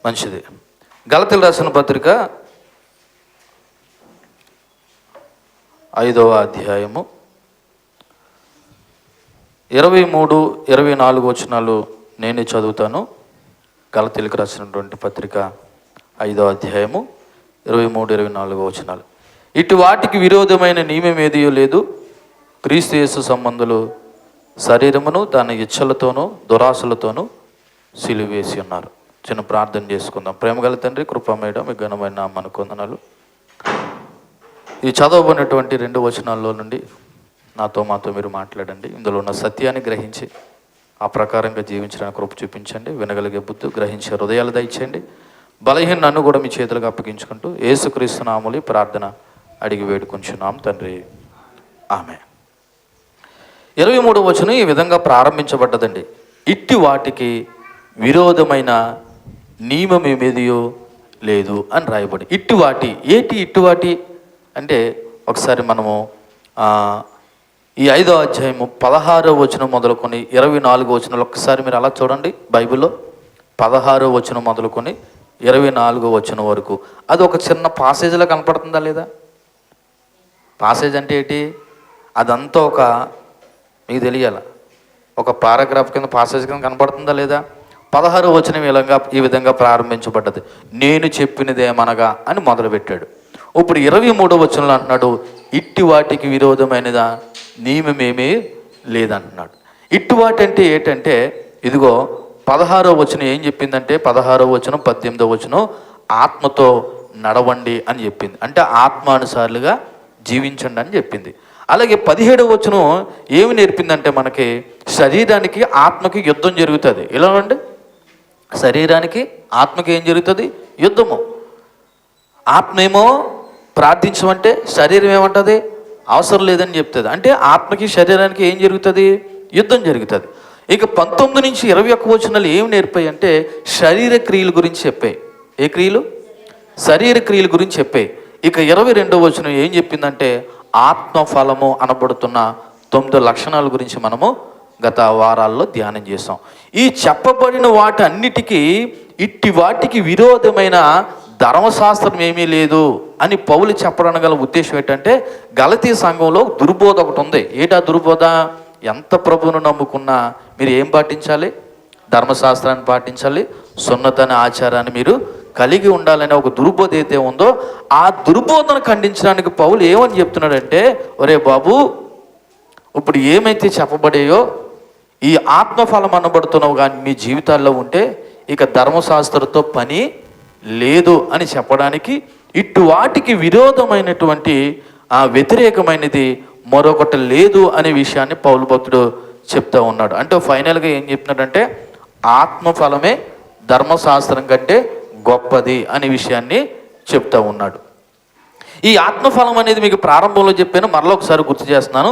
మంచిది. గలతీయులకు రాసిన పత్రిక 5వ అధ్యాయము 23, 24 వచనాలు నేనే చదువుతాను. గలతీయులకు రాసినటువంటి పత్రిక 5వ అధ్యాయము 23, 24 వచనాలు. ఇటు వాటికి విరోధమైన నియమం ఏదియో లేదు. క్రీస్తు యేసు సంబంధులు శరీరమును దాని ఇచ్చలతోనూ దురాశలతోనూ సిలువేసి ఉన్నారు. చిన్న ప్రార్థన చేసుకుందాం. ప్రేమగల తండ్రి, కృపమేయడం మీ ఘనమైన నామమునకు వందనాలు. ఈ చదవబడినటువంటి 2 వచనాల్లో నుండి మాతో మీరు మాట్లాడండి. ఇందులో ఉన్న సత్యాన్ని గ్రహించి ఆ ప్రకారంగా జీవించడానికి కృప చూపించండి. వినగలిగే బుద్ధి, గ్రహించే హృదయాలు దయచేయండి. బలహీన నన్ను కూడా మీ చేతులకు అప్పగించుకుంటూ యేసుక్రీస్తు నామములో ప్రార్థన అడిగి వేడుకొంచున్నాం తండ్రి, ఆమేన్. 23వ వచనం ఈ విధంగా ప్రారంభించబడ్డదండి. ఇట్టి వాటికి విరోధమైన నియమం ఏమేదియో లేదు అని రాయబడి. ఇట్టువాటి ఏటి ఇట్టువాటి అంటే ఒకసారి మనము ఈ 5వ అధ్యాయము 16వ వచనం మొదలుకొని 24వ వచనాలు ఒక్కసారి మీరు అలా చూడండి. బైబిల్లో 16వ వచనం మొదలుకొని 24వ వచనం వరకు అది ఒక చిన్న పాసేజ్లో కనపడుతుందా లేదా? పాసేజ్ అంటే ఏంటి? అదంతా మీకు తెలియాల, ఒక పారాగ్రాఫ్ కింద పాసేజ్ కింద కనపడుతుందా లేదా? 16వ వచనం ఈ విధంగా ప్రారంభించబడ్డది. నేను చెప్పినదేమనగా అని మొదలుపెట్టాడు. ఇప్పుడు 23వ వచనంలో అంటున్నాడు, ఇట్టి వాటికి విరోధమైనదా నియమమేమీ లేదంటున్నాడు. ఇట్టి వాటి అంటే ఏంటంటే ఇదిగో 16వ వచనం ఏం చెప్పిందంటే 16వ వచనం 18వ వచనం ఆత్మతో నడవండి అని చెప్పింది. అంటే ఆత్మానుసారులుగా జీవించండి అని చెప్పింది. అలాగే 17వ వచనం ఏమి నేర్పిందంటే మనకి శరీరానికి ఆత్మకి యుద్ధం జరుగుతుంది. ఇలా అండి, శరీరానికి ఆత్మకి ఏం జరుగుతుంది? యుద్ధము. ఆత్మ ఏమో ప్రార్థించమంటే శరీరం ఏమంటుంది? అవసరం లేదని చెప్తుంది. అంటే ఆత్మకి శరీరానికి ఏం జరుగుతుంది? యుద్ధం జరుగుతుంది. ఇక 19 నుంచి 21 వచనాలు ఏమి నేర్పాయి అంటే శరీర క్రియల గురించి చెప్పాయి. ఏ క్రియలు? శరీర క్రియల గురించి చెప్పాయి. ఇక 22వ వచనం ఏం చెప్పిందంటే ఆత్మఫలము అనబడుతున్న 9 లక్షణాల గురించి మనము గత వారాల్లో ధ్యానం చేసాం. ఈ చెప్పబడిన వాటి అన్నిటికీ ఇట్టి వాటికి విరోధమైన ధర్మశాస్త్రం ఏమీ లేదు అని పౌలు చెప్పడానికి గల ఉద్దేశం ఏంటంటే గలతీ సంఘంలో దుర్బోధ ఒకటి ఉంది. ఏటా దుర్బోధ? ఎంత ప్రభువును నమ్ముకున్నా మీరు ఏం పాటించాలి? ధర్మశాస్త్రాన్ని పాటించాలి, సున్నత అనే ఆచారాన్ని మీరు కలిగి ఉండాలనే ఒక దుర్బోధ అయితే ఉందో ఆ దుర్బోధను ఖండించడానికి పౌలు ఏమని చెప్తున్నాడంటే, ఒరే బాబు, ఇప్పుడు ఏమైతే చెప్పబడేయో ఈ ఆత్మఫలం అనబడుతున్నావు కానీ మీ జీవితాల్లో ఉంటే ఇక ధర్మశాస్త్రంతో పని లేదు అని చెప్పడానికి ఇటు వాటికి విరోధమైనటువంటి వ్యతిరేకమైనది మరొకటి లేదు అనే విషయాన్ని పౌలు భక్తుడు చెప్తా ఉన్నాడు. అంటే ఫైనల్గా ఏం చెప్తున్నాడంటే ఆత్మఫలమే ధర్మశాస్త్రం కంటే గొప్పది అనే విషయాన్ని చెప్తా ఉన్నాడు. ఈ ఆత్మఫలం అనేది మీకు ప్రారంభంలో చెప్పాను, మరలా ఒకసారి గుర్తు చేస్తున్నాను.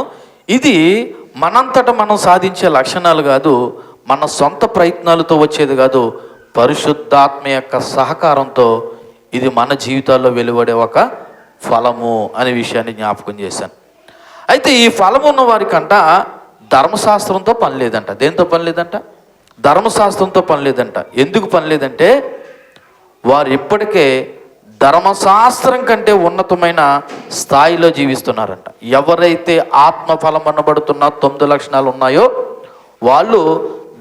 ఇది మనంతట మనం సాధించే లక్షణాలు కాదు, మన సొంత ప్రయత్నాలతో వచ్చేది కాదు, పరిశుద్ధాత్మ యొక్క సహకారంతో ఇది మన జీవితాల్లో వెలువడే ఒక ఫలము అనే విషయాన్ని జ్ఞాపకం చేశాను. అయితే ఈ ఫలం ఉన్న వారికంట ధర్మశాస్త్రంతో పని లేదంట. దేంతో పని లేదంట? ధర్మశాస్త్రంతో పని లేదంట. ఎందుకు పని లేదంటే వారు ఇప్పటికే ధర్మశాస్త్రం కంటే ఉన్నతమైన స్థాయిలో జీవిస్తున్నారంట. ఎవరైతే ఆత్మఫలం అనబడుతున్న 9 లక్షణాలు ఉన్నాయో వాళ్ళు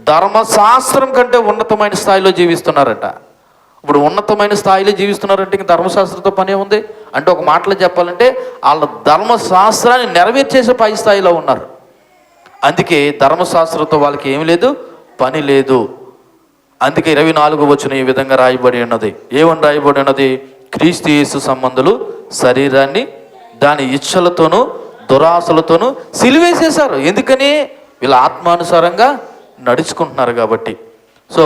ధర్మశాస్త్రం కంటే ఉన్నతమైన స్థాయిలో జీవిస్తున్నారట. ఇప్పుడు ఉన్నతమైన స్థాయిలో జీవిస్తున్నారంటే ఇంక ధర్మశాస్త్రంతో పనే ఉంది అంటే ఒక మాటలో చెప్పాలంటే వాళ్ళ ధర్మశాస్త్రాన్ని నెరవేర్చేసే పై స్థాయిలో ఉన్నారు. అందుకే ధర్మశాస్త్రంతో వాళ్ళకి ఏమి లేదు, పని లేదు. అందుకే 24వ వచనం ఈ విధంగా రాయబడి ఉన్నది. ఏమని రాయబడి ఉన్నది? క్రీస్తు యేసు సంబంధులు శరీరాన్ని దాని ఇచ్చలతోనూ దురాశలతోనూ సిలువేసేశారు. ఎందుకని? వీళ్ళ ఆత్మానుసారంగా నడుచుకుంటున్నారు కాబట్టి. సో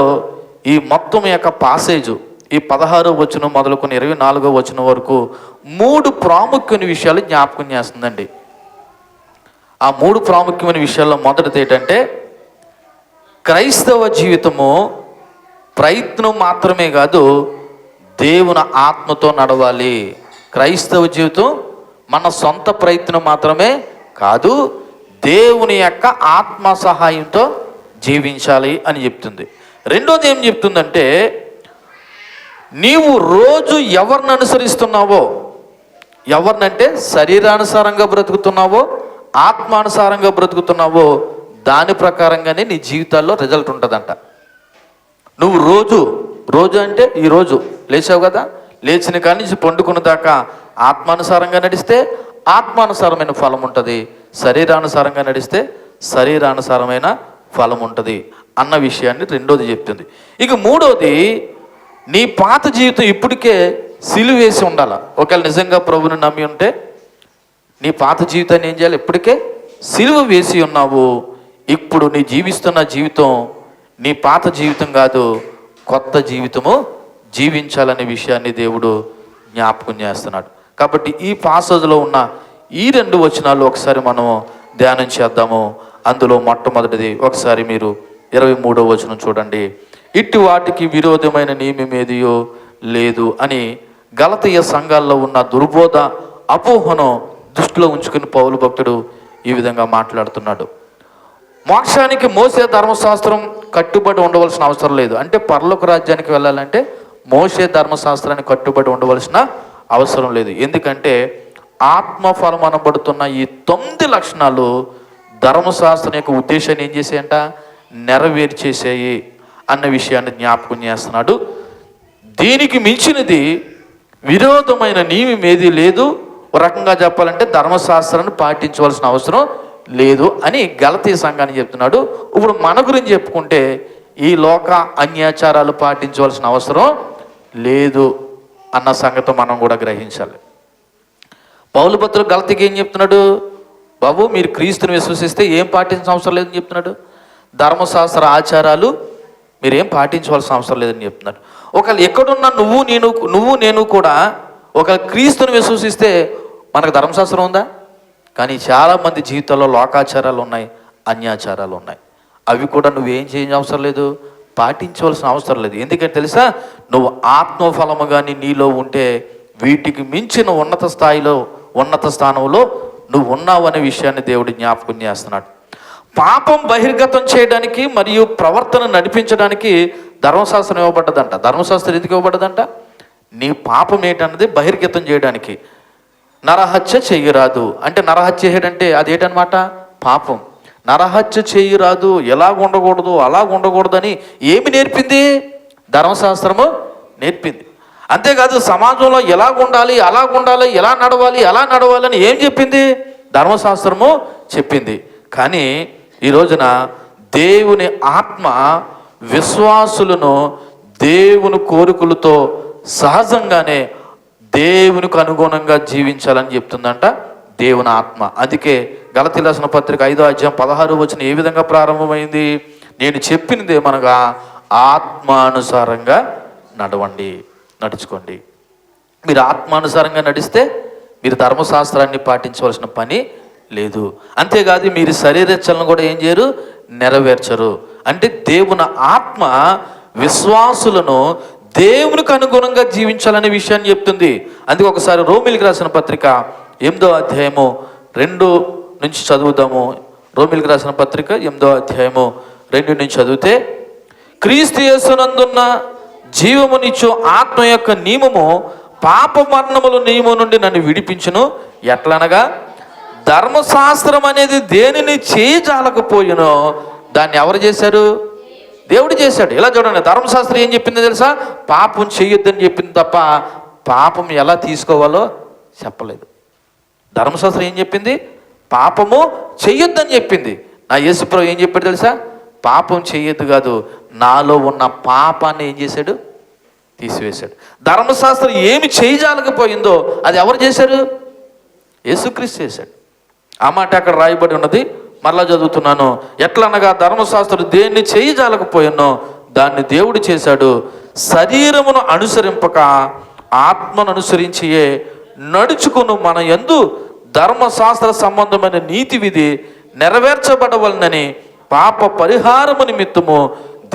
ఈ మొత్తం యొక్క పాసేజు ఈ 16వ వచనం మొదలుకొని 24వ వచనం వరకు 3 ప్రాముఖ్యమైన విషయాలు జ్ఞాపకం చేస్తుందండి. ఆ 3 ప్రాముఖ్యమైన విషయాల్లో మొదటిది ఏంటంటే క్రైస్తవ జీవితము ప్రయత్నం మాత్రమే కాదు, దేవుని ఆత్మతో నడవాలి. క్రైస్తవ జీవితం మన సొంత ప్రయత్నం మాత్రమే కాదు, దేవుని యొక్క ఆత్మ సహాయంతో జీవించాలి అని చెప్తుంది. రెండోది ఏం చెప్తుందంటే నీవు రోజు ఎవరిని అనుసరిస్తున్నావో, ఎవరినంటే శరీరానుసారంగా బ్రతుకుతున్నావో ఆత్మానుసారంగా బ్రతుకుతున్నావో దాని ప్రకారంగానే నీ జీవితాల్లో రిజల్ట్ ఉంటుందంట. నువ్వు రోజు అంటే ఈరోజు లేచావు కదా, లేచిన కాడి నుంచి పండుకున్న దాకా ఆత్మానుసారంగా నడిస్తే ఆత్మానుసారమైన ఫలం ఉంటుంది, శరీరానుసారంగా నడిస్తే శరీరానుసారమైన ఫలం ఉంటుంది అన్న విషయాన్ని రెండోది చెప్తుంది. ఇక మూడోది, నీ పాత జీవితం ఇప్పటికే సిలువ వేసి ఉండాలి. ఒకవేళ నిజంగా ప్రభుని నమ్మి ఉంటే నీ పాత జీవితాన్ని ఏం చేయాలి? ఇప్పటికే సిలువ వేసి ఉన్నావు. ఇప్పుడు నీ జీవిస్తున్న జీవితం నీ పాత జీవితం కాదు, కొత్త జీవితము జీవించాలనే విషయాన్ని దేవుడు జ్ఞాపకం చేస్తున్నాడు. కాబట్టి ఈ పాసేజ్లో ఉన్న ఈ 2 వచనాలు ఒకసారి మనం ధ్యానం చేద్దాము. అందులో మొట్టమొదటిది ఒకసారి మీరు 23వ వచనం చూడండి. ఇట్టి వాటికి విరోధమైన నియమమేదియో లేదు అని గలతీయ సంఘాల్లో ఉన్న దుర్బోధ అపోహను దృష్టిలో ఉంచుకుని పౌలు భక్తుడు ఈ విధంగా మాట్లాడుతున్నాడు. మోక్షానికి మోసే ధర్మశాస్త్రం కట్టుబడి ఉండవలసిన అవసరం లేదు. అంటే పరలోక రాజ్యానికి వెళ్ళాలంటే మోసే ధర్మశాస్త్రానికి కట్టుబడి ఉండవలసిన అవసరం లేదు. ఎందుకంటే ఆత్మఫలం అనబడుతున్న ఈ 9 లక్షణాలు ధర్మశాస్త్రం యొక్క ఉద్దేశాన్ని ఏం చేసాయంట? నెరవేర్చేసాయి అన్న విషయాన్ని జ్ఞాపకం చేస్తున్నాడు. దీనికి మించినది విరోధమైన నియమం ఏది లేదు. ఒక రకంగా చెప్పాలంటే ధర్మశాస్త్రాన్ని పాటించవలసిన అవసరం లేదు అని గలతీయ సంఘాన్ని చెప్తున్నాడు. ఇప్పుడు మన గురించి చెప్పుకుంటే ఈ లోక అన్యాచారాలు పాటించవలసిన అవసరం లేదు అన్న సంగతి మనం కూడా గ్రహించాలి. పౌలు భక్తులు గలతీకి ఏం చెప్తున్నాడు? బాబు, మీరు క్రీస్తుని విశ్వసిస్తే ఏం పాటించాల్సిన అవసరం లేదని చెప్తున్నాడు. ధర్మశాస్త్ర ఆచారాలు మీరేం పాటించవలసిన అవసరం లేదని చెప్తున్నాడు. ఒకవేళ ఎక్కడున్నా నువ్వు నేను కూడా ఒక క్రీస్తుని విశ్వసిస్తే మనకు ధర్మశాస్త్రం ఉందా? కానీ చాలామంది జీవితంలో లోకాచారాలు ఉన్నాయి, అన్యాచారాలు ఉన్నాయి. అవి కూడా నువ్వేం చేయాల్సిన అవసరం లేదు, పాటించవలసిన అవసరం లేదు. ఎందుకంటే తెలుసా, నువ్వు ఆత్మఫలము కానీ నీలో ఉంటే వీటికి మించిన ఉన్నత స్థానంలో నువ్వు ఉన్నావు అనే విషయాన్ని దేవుడు జ్ఞాపకం చేస్తున్నాడు. పాపం బహిర్గతం చేయడానికి మరియు ప్రవర్తన నడిపించడానికి ధర్మశాస్త్రం ఇవ్వబడ్డదంట. ధర్మశాస్త్రం ఎందుకు ఇవ్వబడ్డదంట? నీ పాపం ఏంటన్నది బహిర్గతం చేయడానికి. నరహత్య చేయరాదు అంటే నరహత్య చేయడంటే అదేంటనమాట? పాపం. నరహత్య చేయరాదు, ఎలాగ ఉండకూడదు అలాగ ఉండకూడదని ఏమి నేర్పింది? ధర్మశాస్త్రము నేర్పింది. అంతేకాదు సమాజంలో ఎలాగ ఉండాలి, అలాగ ఉండాలి, ఎలా నడవాలి అలా నడవాలని ఏం చెప్పింది? ధర్మశాస్త్రము చెప్పింది. కానీ ఈ రోజున దేవుని ఆత్మ విశ్వాసులను దేవుని కోరికలతో సహజంగానే దేవునికి అనుగుణంగా జీవించాలని చెప్తుందంట దేవుని ఆత్మ. అందుకే గలతీ రాసిన పత్రిక 5వ అధ్యాయం 16వ వచనం ఏ విధంగా ప్రారంభమైంది? నేను చెప్పినది ఏమనగా ఆత్మానుసారంగా నడుచుకోండి. మీరు ఆత్మానుసారంగా నడిస్తే మీరు ధర్మశాస్త్రాన్ని పాటించవలసిన పని లేదు. అంతేకాదు మీరు శరీరచలను కూడా ఏం చేయరు? నెరవేర్చరు. అంటే దేవుని ఆత్మ విశ్వాసులను దేవునికి అనుగుణంగా జీవించాలనే విషయాన్ని చెప్తుంది. అందుకే ఒకసారి రోమిలికి రాసిన పత్రిక 8వ అధ్యాయము 2 నుంచి చదువుదాము. రోమిలికి రాసిన పత్రిక 8వ అధ్యాయము 2 నుంచి చదివితే, క్రీస్తు యేసునందున్న జీవమునిచ్చు ఆత్మ యొక్క నియమము పాప మరణముల నియమం నుండి నన్ను విడిపించును. ఎట్లనగా ధర్మశాస్త్రం అనేది దేనిని చేయజాలకపోయినో దాన్ని ఎవరు చేశారు? దేవుడు చేశాడు. ఇలా చూడండి, ధర్మశాస్త్రం ఏం చెప్పిందో తెలుసా? పాపం చెయ్యొద్దని చెప్పింది తప్ప పాపం ఎలా తీసుకోవాలో చెప్పలేదు. ధర్మశాస్త్రం ఏం చెప్పింది? పాపము చెయ్యొద్దని చెప్పింది. నా యేసుప్రభు ఏం చెప్పాడు తెలుసా? పాపం చెయ్యొద్దు కాదు, నాలో ఉన్న పాపాన్ని ఏం చేశాడు? తీసివేశాడు. ధర్మశాస్త్రం ఏమి చేయజాలకపోయిందో అది ఎవరు చేశారు? యేసుక్రీస్తు చేశాడు. ఆ మాట అక్కడ రాయబడి ఉన్నది. మరలా చదువుతున్నాను. ఎట్లనగా ధర్మశాస్త్రం దేన్ని చేయజాలకపోయినో దాన్ని దేవుడు చేశాడు. శరీరమును అనుసరింపక ఆత్మను అనుసరించియే నడుచుకును మన యందు ధర్మశాస్త్ర సంబంధమైన నీతి విధి నెరవేర్చబడవలనని పాప పరిహారము నిమిత్తము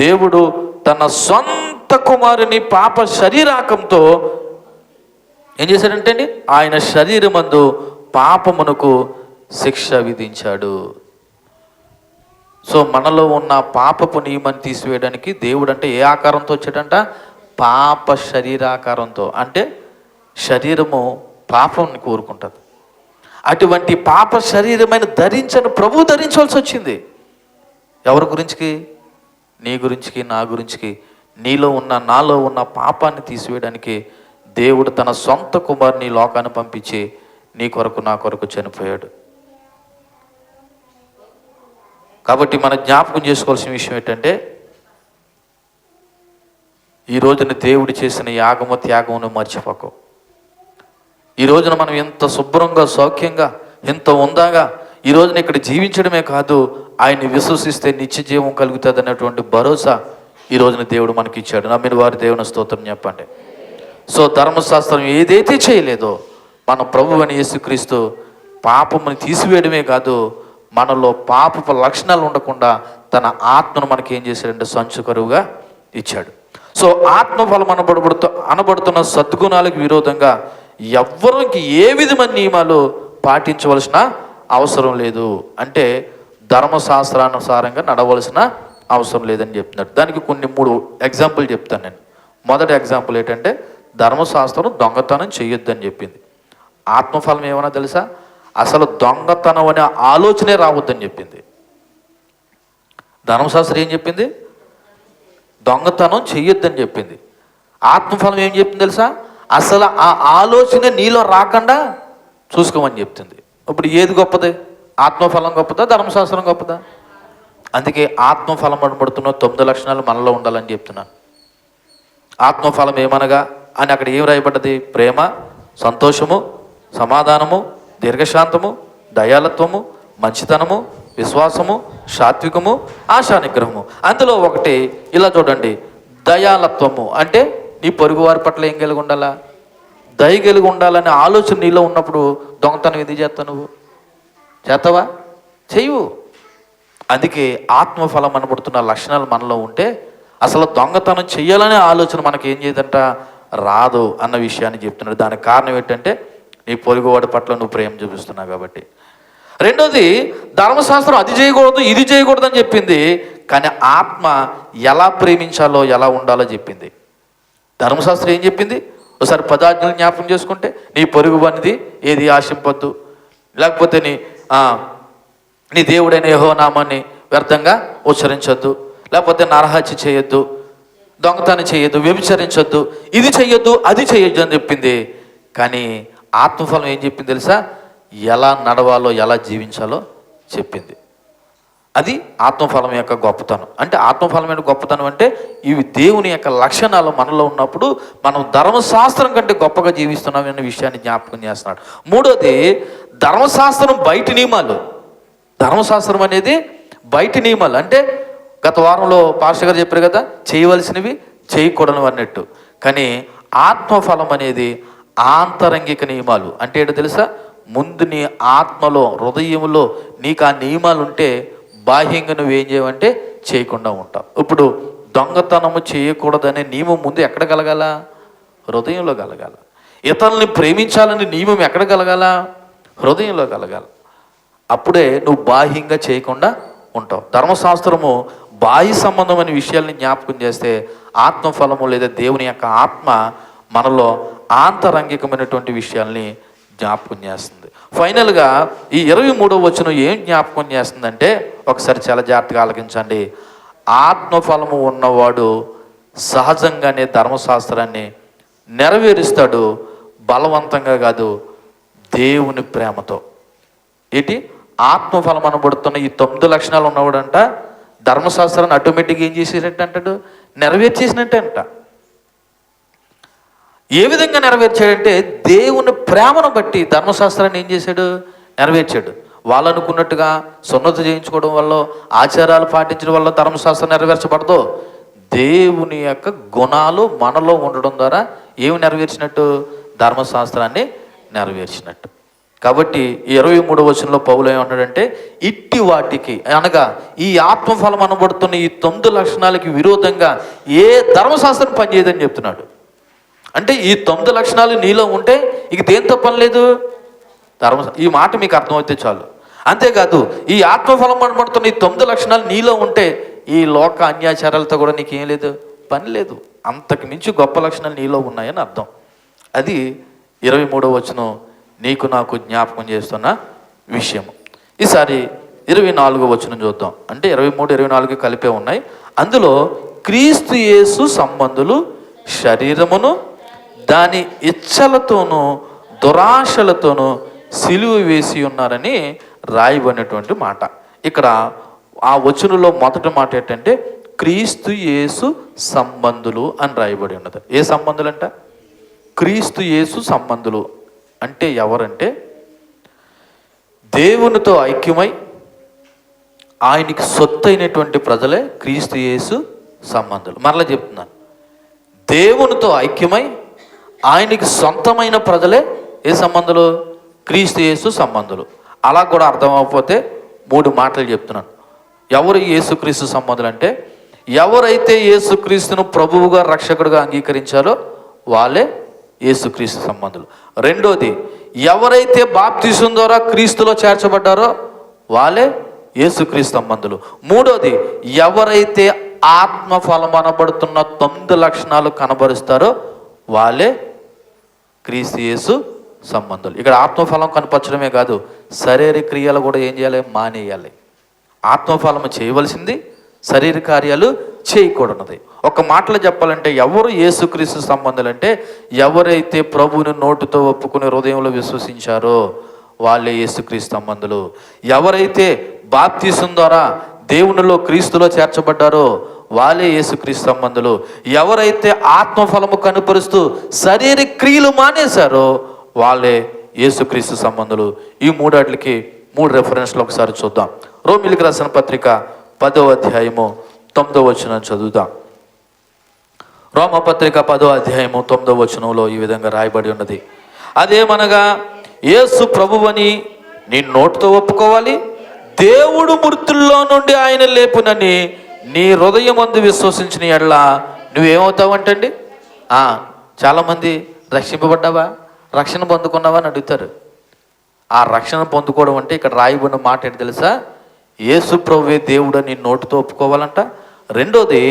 దేవుడు తన సొంత కుమారుని పాప శరీరాకంతో ఏం చేశాడంటే అండి, ఆయన శరీరమందు పాపమునకు శిక్ష విధించాడు. సో మనలో ఉన్న పాపపు నియమాన్ని తీసివేయడానికి దేవుడు అంటే ఏ ఆకారంతో వచ్చాడంట? పాప శరీరాకారంతో, అంటే శరీరము పాపాన్ని కోరుకుంటుంది. అటువంటి పాప శరీరమైన ధరించని ప్రభు ధరించవలసి వచ్చింది. ఎవరి గురించికి? నీ గురించికి, నా గురించికి. నీలో ఉన్న, నాలో ఉన్న పాపాన్ని తీసివేయడానికి దేవుడు తన సొంత కుమారుని లోకాన్ని పంపించి నీ కొరకు, నా కొరకు చనిపోయాడు. కాబట్టి మనం జ్ఞాపకం చేసుకోవాల్సిన విషయం ఏంటంటే, ఈ రోజున దేవుడు చేసిన యాగము, త్యాగమును మర్చిపోకు. ఈ రోజున మనం ఎంత శుభ్రంగా, సౌఖ్యంగా, ఎంత ఉందాగా ఈ రోజున ఇక్కడ జీవించడమే కాదు, ఆయన్ని విశ్వసిస్తే నిత్య జీవం కలుగుతుంది అన్నటువంటి భరోసా ఈ రోజున దేవుడు మనకి ఇచ్చాడు. నమ్మిన వారి దేవుని స్తోత్రం చెప్పండి. సో ధర్మశాస్త్రం ఏదైతే చేయలేదో, మన ప్రభువు అని యేసుక్రీస్తు పాపముని తీసివేయడమే కాదు, మనలో పాపపు లక్షణాలు ఉండకుండా తన ఆత్మను మనకి ఏం చేశాడంటే సంచుకరువుగా ఇచ్చాడు. సో ఆత్మఫలం అనబడుతున్న సద్గుణాలకు విరోధంగా ఎవ్వరికి ఏ విధమైన నియమాలు పాటించవలసిన అవసరం లేదు. అంటే ధర్మశాస్త్రానుసారంగా నడవలసిన అవసరం లేదని చెప్తున్నాడు. దానికి కొన్ని 3 ఎగ్జాంపుల్ చెప్తాను నేను. మొదటి ఎగ్జాంపుల్ ఏంటంటే, ధర్మశాస్త్రం దొంగతనం చేయొద్దని చెప్పింది. ఆత్మఫలం ఏమన్నా తెలుసా? అసలు దొంగతనం అనే ఆలోచనే రావద్దని చెప్పింది. ధర్మశాస్త్రం ఏం చెప్పింది? దొంగతనం చెయ్యొద్దని చెప్పింది. ఆత్మఫలం ఏం చెప్పింది తెలుసా? అసలు ఆ ఆలోచన నీలో రాకుండా చూసుకోమని చెప్తుంది. ఇప్పుడు ఏది గొప్పది? ఆత్మఫలం గొప్పదా, ధర్మశాస్త్రం గొప్పదా? అందుకే ఆత్మఫలం అనబడుతున్న 9 లక్షణాలు మనలో ఉండాలని చెప్తున్నాను. ఆత్మఫలం ఏమనగా అని అక్కడ ఏం రాయబడ్డది? ప్రేమ, సంతోషము, సమాధానము, దీర్ఘశాంతము, దయాలత్వము, మంచితనము, విశ్వాసము, సాత్వికము, ఆశానిగ్రహము. అందులో ఒకటి ఇలా చూడండి, దయాలత్వము. అంటే నీ పొరుగు వారి పట్ల ఏం కలిగి ఉండాలా? దయ కలిగి ఉండాలనే ఆలోచన నీలో ఉన్నప్పుడు దొంగతనం ఎందుకు చేస్తావు? నువ్వు చేస్తావా? చెయ్యవు. అందుకే ఆత్మఫలం అనబడుతున్న లక్షణాలు మనలో ఉంటే అసలు దొంగతనం చెయ్యాలనే ఆలోచన మనకి ఏం చేయదంట? రాదు అన్న విషయాన్ని చెప్తున్నాడు. దానికి కారణం ఏంటంటే, నీ పొరుగువాడి పట్ల నువ్వు ప్రేమ చూపిస్తున్నావు కాబట్టి. రెండోది, ధర్మశాస్త్రం అది చేయకూడదు, ఇది చేయకూడదు అని చెప్పింది. కానీ ఆత్మ ఎలా ప్రేమించాలో, ఎలా ఉండాలో చెప్పింది. ధర్మశాస్త్రం ఏం చెప్పింది? ఒకసారి 10 ఆజ్ఞలు జ్ఞాపకం చేసుకుంటే, నీ పొరుగు వానిది ఏది ఆశింపొద్దు, లేకపోతే నీ దేవుడైన యెహోవా నామాన్ని వ్యర్థంగా ఉచ్చరించొద్దు, లేకపోతే నరహత్య చేయొద్దు, దొంగతనం చేయొద్దు, వ్యభిచరించొద్దు, ఇది చెయ్యొద్దు, అది చెయ్యొద్దు అని చెప్పింది. కానీ ఆత్మఫలం ఏం చెప్పింది తెలుసా? ఎలా నడవాలో, ఎలా జీవించాలో చెప్పింది. అది ఆత్మఫలం యొక్క గొప్పతనం. అంటే ఆత్మఫలమైన గొప్పతనం అంటే ఇవి దేవుని యొక్క లక్షణాలు మనలో ఉన్నప్పుడు మనం ధర్మశాస్త్రం కంటే గొప్పగా జీవిస్తున్నాం అనే విషయాన్ని జ్ఞాపకం చేస్తున్నాడు. మూడోది, ధర్మశాస్త్రం బయటి నియమాలు. ధర్మశాస్త్రం అనేది బయటి నియమాలు. అంటే గత వారంలో పాస్టర్ గారు చెప్పారు కదా, చేయవలసినవి చేయకూడనివి అన్నట్టు. కానీ ఆత్మఫలం అనేది ఆంతరంగిక నియమాలు. అంటే ఏంటో తెలుసా? ముందు నీ ఆత్మలో, హృదయంలో నీకు ఆ నియమాలు ఉంటే బాహ్యంగా నువ్వేం చేయవంటే చేయకుండా ఉంటావు. ఇప్పుడు దొంగతనము చేయకూడదనే నియమం ముందు ఎక్కడ కలగాల? హృదయంలో కలగాల. ఇతరుల్ని ప్రేమించాలని నియమం ఎక్కడ కలగాల? హృదయంలో కలగాల. అప్పుడే నువ్వు బాహ్యంగా చేయకుండా ఉంటావు. ధర్మశాస్త్రము బాహ్య సంబంధమైన విషయాల్ని జ్ఞాపకం చేస్తే ఆత్మఫలము లేదా దేవుని యొక్క ఆత్మ మనలో ఆంతరంగికమైనటువంటి విషయాల్ని జ్ఞాపకం చేస్తుంది. ఫైనల్గా ఈ 23వ వచనం ఏం జ్ఞాపకం చేస్తుందంటే, ఒకసారి చాలా జాగ్రత్తగా ఆలకించండి. ఆత్మఫలము ఉన్నవాడు సహజంగానే ధర్మశాస్త్రాన్ని నెరవేరుస్తాడు, బలవంతంగా కాదు, దేవుని ప్రేమతో. ఏంటి? ఆత్మఫలం అనబడుతున్న ఈ 9 లక్షణాలు ఉన్నవాడంట ధర్మశాస్త్రాన్ని ఆటోమేటిక్గా ఏం చేసేటట్టు అంటాడు? నెరవేర్చేసినట్టే అంట. ఏ విధంగా నెరవేర్చాడంటే, దేవుని ప్రేమను బట్టి ధర్మశాస్త్రాన్ని ఏం చేశాడు? నెరవేర్చాడు. వాళ్ళు అనుకున్నట్టుగా సున్నతి చేయించుకోవడం వల్ల, ఆచారాలు పాటించడం వల్ల ధర్మశాస్త్రం నెరవేర్చబడదు. దేవుని యొక్క గుణాలు మనలో ఉండడం ద్వారా ఏమి నెరవేర్చినట్టు? ధర్మశాస్త్రాన్ని నెరవేర్చినట్టు. కాబట్టి ఈ 23వ వచనంలో పౌలు ఏమన్నాడంటే, ఇట్టి వాటికి అనగా ఈ ఆత్మఫలం అనబడుతున్న ఈ 9 లక్షణాలకి విరోధంగా ఏ ధర్మశాస్త్రం పనిచేయదని చెప్తున్నాడు. అంటే ఈ 9 లక్షణాలు నీలో ఉంటే ఇక దేంతో పని లేదు? ఈ మాట మీకు అర్థమైతే చాలు. అంతేకాదు, ఈ ఆత్మఫలం అనబడుతున్న ఈ 9 లక్షణాలు నీలో ఉంటే ఈ లోక అన్యాచారాలతో కూడా నీకేం లేదు, పని లేదు. అంతకు మించి గొప్ప లక్షణాలు నీలో ఉన్నాయని అర్థం. అది 23వ వచనం నీకు నాకు జ్ఞాపకం చేస్తున్న విషయం. ఈసారి 24వ వచనం చూద్దాం. అంటే 23, 24 కలిపే ఉన్నాయి. అందులో క్రీస్తు యేసు సంబంధులు శరీరమును దాని ఇచ్చలతోనూ దురాశలతోనూ సిలువ వేసి ఉన్నారని రాయబడినటువంటి మాట. ఇక్కడ ఆ వచనంలో మొదటి మాట ఏంటంటే క్రీస్తు యేసు సంబంధులు అని రాయబడి ఉన్నది. ఏ సంబంధులు అంట? క్రీస్తు యేసు సంబంధులు అంటే ఎవరంటే దేవునితో ఐక్యమై ఆయనకి సొత్తు అయినటువంటి ప్రజలే క్రీస్తు యేసు సంబంధులు. మరలా చెప్తున్నాను, దేవునితో ఐక్యమై ఆయనకి సొంతమైన ప్రజలే ఏ సంబంధులు? క్రీస్తు యేసు సంబంధులు. అలా కూడా అర్థం అవ్వకపోతే 3 మాటలు చెప్తున్నాను. ఎవరు యేసుక్రీస్తు సంబంధులు అంటే ఎవరైతే యేసుక్రీస్తును ప్రభువుగా రక్షకుడిగా అంగీకరించారో వాళ్ళే యేసుక్రీస్తు సంబంధులు. రెండోది, ఎవరైతే బాప్తిసం ద్వారా క్రీస్తులో చేర్చబడ్డారో వాళ్ళే యేసుక్రీస్తు సంబంధులు. మూడోది, ఎవరైతే ఆత్మఫలం అనబడుతున్న 9 లక్షణాలు కనబరుస్తారో వాళ్ళే క్రీస్తు యేసు సంబంధులు. ఇక్కడ ఆత్మఫలం కనపరచడమే కాదు, శారీరక క్రియలు కూడా ఏం చేయాలి? మానేయాలి. ఆత్మఫలము చేయవలసింది, శరీర కార్యాలు చేయకూడనది. ఒక మాటలో చెప్పాలంటే ఎవరు యేసుక్రీస్తు సంబంధులు అంటే ఎవరైతే ప్రభువుని నోటితో ఒప్పుకుని హృదయంలో విశ్వసించారో వాళ్ళే యేసుక్రీస్తు సంబంధులు. ఎవరైతే బాప్తిసం ద్వారా దేవునిలో క్రీస్తులో చేర్చబడ్డారో వాళ్ళే యేసుక్రీస్తు సంబంధులు. ఎవరైతే ఆత్మఫలము కనుపరుస్తూ శారీరక క్రియలు మానేశారో వాళ్ళే యేసుక్రీస్తు సంబంధులు. ఈ 3 3 రెఫరెన్స్లు ఒకసారి చూద్దాం. రోమీయులకు రాసిన పత్రిక 10వ అధ్యాయము 9వ వచనం చదువుదాం. రోమపత్రిక 10వ అధ్యాయము 9వ వచనంలో ఈ విధంగా రాయబడి ఉన్నది. అదేమనగా యేసు ప్రభువని నీ నోటితో ఒప్పుకోవాలి, దేవుడు మృతుల్లో నుండి ఆయన లేపునని నీ హృదయమందు విశ్వసించిన ఎడల నువ్వేమవుతావంటండి? చాలామంది రక్షింపబడ్డావా, రక్షణ పొందుకున్నావా అని అడుగుతారు. ఆ రక్షణ పొందుకోవడం అంటే ఇక్కడ రాయబడిన మాట ఏంటి తెలుసా? యేసు ప్రభువే దేవుడు నీ నోటితో ఒప్పుకోవాలంట. రెండోది,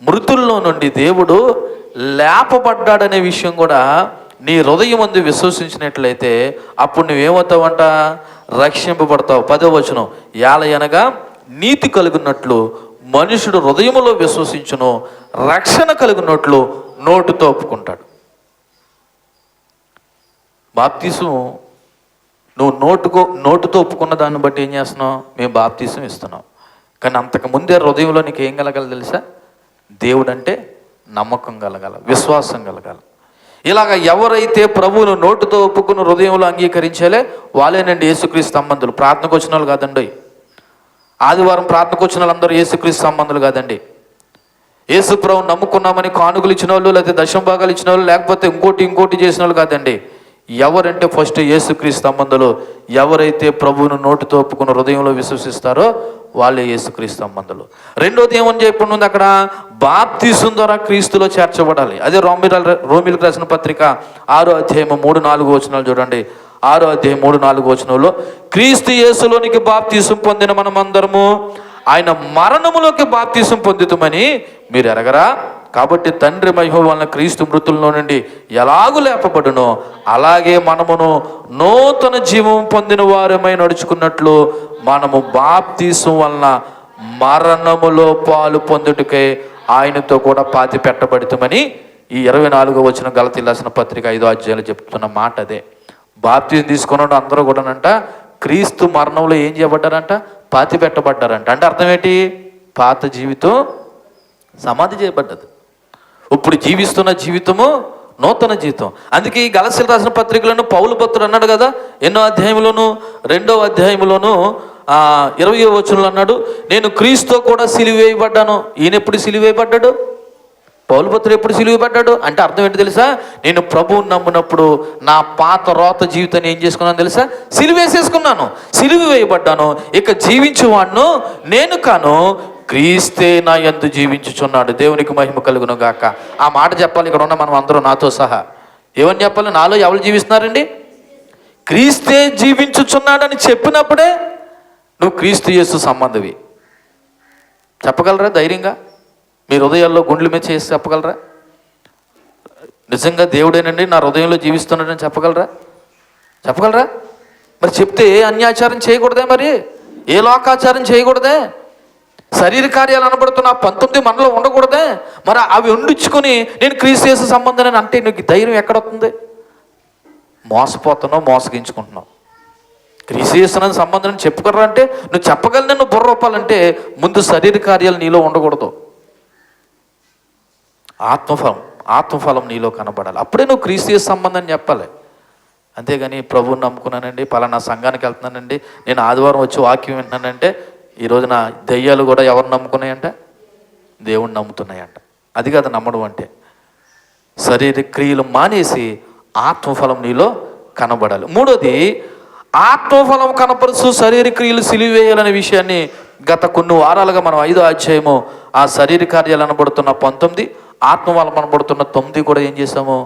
మృతుల్లో నుండి దేవుడు లేపబడ్డాడనే విషయం కూడా నీ హృదయం అందు విశ్వసించినట్లయితే అప్పుడు నువ్వేమవుతావంట? రక్షింపబడతావు. 10వ వచనం, యాలయనగా నీతి కలుగున్నట్లు మనుషుడు హృదయములో విశ్వసించును, రక్షణ కలుగున్నట్లు నోటితో ఒప్పుకుంటాడు. బాప్తిసం నువ్వు నోటుతో ఒప్పుకున్న దాన్ని బట్టి ఏం చేస్తున్నావు? మేము బాప్తిసం ఇస్తున్నాం. కానీ అంతకుముందే హృదయంలో నీకు ఏం కలగాలి తెలుసా? దేవుడు అంటే నమ్మకం కలగాల, విశ్వాసం కలగాలి. ఇలాగ ఎవరైతే ప్రభువును నోటుతో ఒప్పుకున్న హృదయంలో అంగీకరించాలే వాళ్ళేనండి యేసుక్రీస్తు సంబంధులు. ప్రార్థనకు వచ్చిన వాళ్ళు కాదండి. ఆదివారం ప్రార్థనకు వచ్చిన వాళ్ళందరూ యేసుక్రీస్తు సంబంధులు కాదండి. యేసు ప్రభువును నమ్ముకున్నామని కానుకలు ఇచ్చిన వాళ్ళు, లేకపోతే దశంభాగాలు ఇచ్చిన వాళ్ళు, లేకపోతే ఇంకోటి చేసిన వాళ్ళు కాదండి. ఎవరంటే ఫస్ట్ యేసుక్రీస్తు సంబంధులు. ఎవరైతే ప్రభువును నోటితో ఒప్పుకున్న హృదయంలో విశ్వసిస్తారో వాళ్ళే యేసుక్రీస్తు సంబంధులు. రెండోది ఏమని చెప్పండి అక్కడ? బాప్తిసం ద్వారా క్రీస్తులో చేర్చబడాలి. అదే రోమీయులకు రాసిన పత్రిక 6వ అధ్యాయము 3-4 వచనాలు చూడండి. 6వ అధ్యాయం 3-4 వచనంలో క్రీస్తు యేసులోనికి బాప్తిసం పొందిన మనమందరము ఆయన మరణములోకి బాప్తిసం పొందుతామని మీరు ఎరగరా? కాబట్టి తండ్రి మహిమ వలన క్రీస్తు మృతుల్లో నుండి ఎలాగూ లేపబడునో అలాగే మనమును నూతన జీవం పొందిన వారమై నడుచుకున్నట్లు మనము బాప్తిసం వలన మరణములో పాలు పొందుటకై ఆయనతో కూడా పాతి పెట్టబడుతామని ఈ 24వ వచనం గలతీయులకు రాసిన పత్రిక 5వ అధ్యాయంలో చెప్తున్న మాట అదే. బాప్తిసం తీసుకున్నాడు అందరూ కూడానంట క్రీస్తు మరణంలో ఏం చేయబడ్డారంట? పాతి పెట్టబడ్డారంట. అంటే అర్థం ఏంటి? పాత జీవితం సమాధి చేయబడ్డది. ఇప్పుడు జీవిస్తున్న జీవితము నూతన జీవితం. అందుకే ఈ గలతీయులకు రాసిన పత్రికలను పౌలు భక్తుడు అన్నాడు కదా, ఎన్నో అధ్యాయంలోను 2వ అధ్యాయంలోను 20వ వచనంలో అన్నాడు, నేను క్రీస్తుతో కూడా సిలువేయబడ్డాను. ఈయన ఎప్పుడు సిలువేయబడ్డాడు? పౌలు భక్తుడు ఎప్పుడు సిలువేయబడ్డాడు? అంటే అర్థం ఏంటి తెలుసా? నేను ప్రభువుని నమ్మినప్పుడు నా పాత రోత జీవితాన్ని ఏం చేసుకున్నాను తెలుసా? సిలువేసేసుకున్నాను, సిలువ వేయబడ్డాను. ఇక జీవించువాడును నేను కాను, క్రీస్తే నా యందు జీవించుచున్నాడు. దేవునికి మహిమ కలుగును గాక. ఆ మాట చెప్పాలి ఇక్కడ ఉన్న మనం అందరూ నాతో సహా. ఏమని చెప్పాలి? నాలో ఎవరు జీవిస్తున్నారండి? క్రీస్తే జీవించుచున్నాడని చెప్పినప్పుడే నువ్వు క్రీస్తు యేసు సంబంధవి. చెప్పగలరా ధైర్యంగా? మీ హృదయాల్లో గుండెల మీద చేసి చెప్పగలరా? నిజంగా దేవుడేనండి నా హృదయంలో జీవిస్తున్నాడని చెప్పగలరా? మరి చెప్తే ఏ అన్యాచారం చేయకూడదే, మరి ఏ లోకాచారం చేయకూడదే, శరీర కార్యాలు అనబడుతున్న 19 మనలో ఉండకూడదే, మరి అవి ఉండించుకొని నేను క్రీస్తు యేసు సంబంధం అంటే నీకు ధైర్యం ఎక్కడొస్తుంది? మోసగించుకుంటున్నావు. క్రీస్తు యేసు సంబంధం చెప్పుకోరా అంటే నువ్వు చెప్పగలనే నువ్వు బుర్ర రూపాలంటే ముందు శరీర కార్యాలు నీలో ఉండకూడదు. ఆత్మఫలం నీలో కనబడాలి. అప్పుడే నువ్వు క్రీస్తు యేసు సంబంధం చెప్పాలి. అంతేగాని ప్రభువుని నమ్ముకున్నానండి, పలానా సంఘానికి వెళ్తున్నానండి, నేను ఆదివారం వచ్చి వాక్యం వింటున్నానంటే ఈ రోజున దెయ్యాలు కూడా ఎవరు నమ్ముకున్నాయంట? దేవుణ్ణి నమ్ముతున్నాయంట. అది కాదు నమ్మడం అంటే. శరీర క్రియలు మానేసి ఆత్మఫలం నీలో కనబడాలి. మూడోది, ఆత్మఫలం కనపరుస్తూ శరీర క్రియలు సిలివేయాలనే విషయాన్ని గత కొన్ని వారాలుగా మనం 5వ అధ్యాయము ఆ శరీర కార్యాలు అనబడుతున్న 19, ఆత్మఫలం అనబడుతున్న 9 కూడా ఏం చేసాము?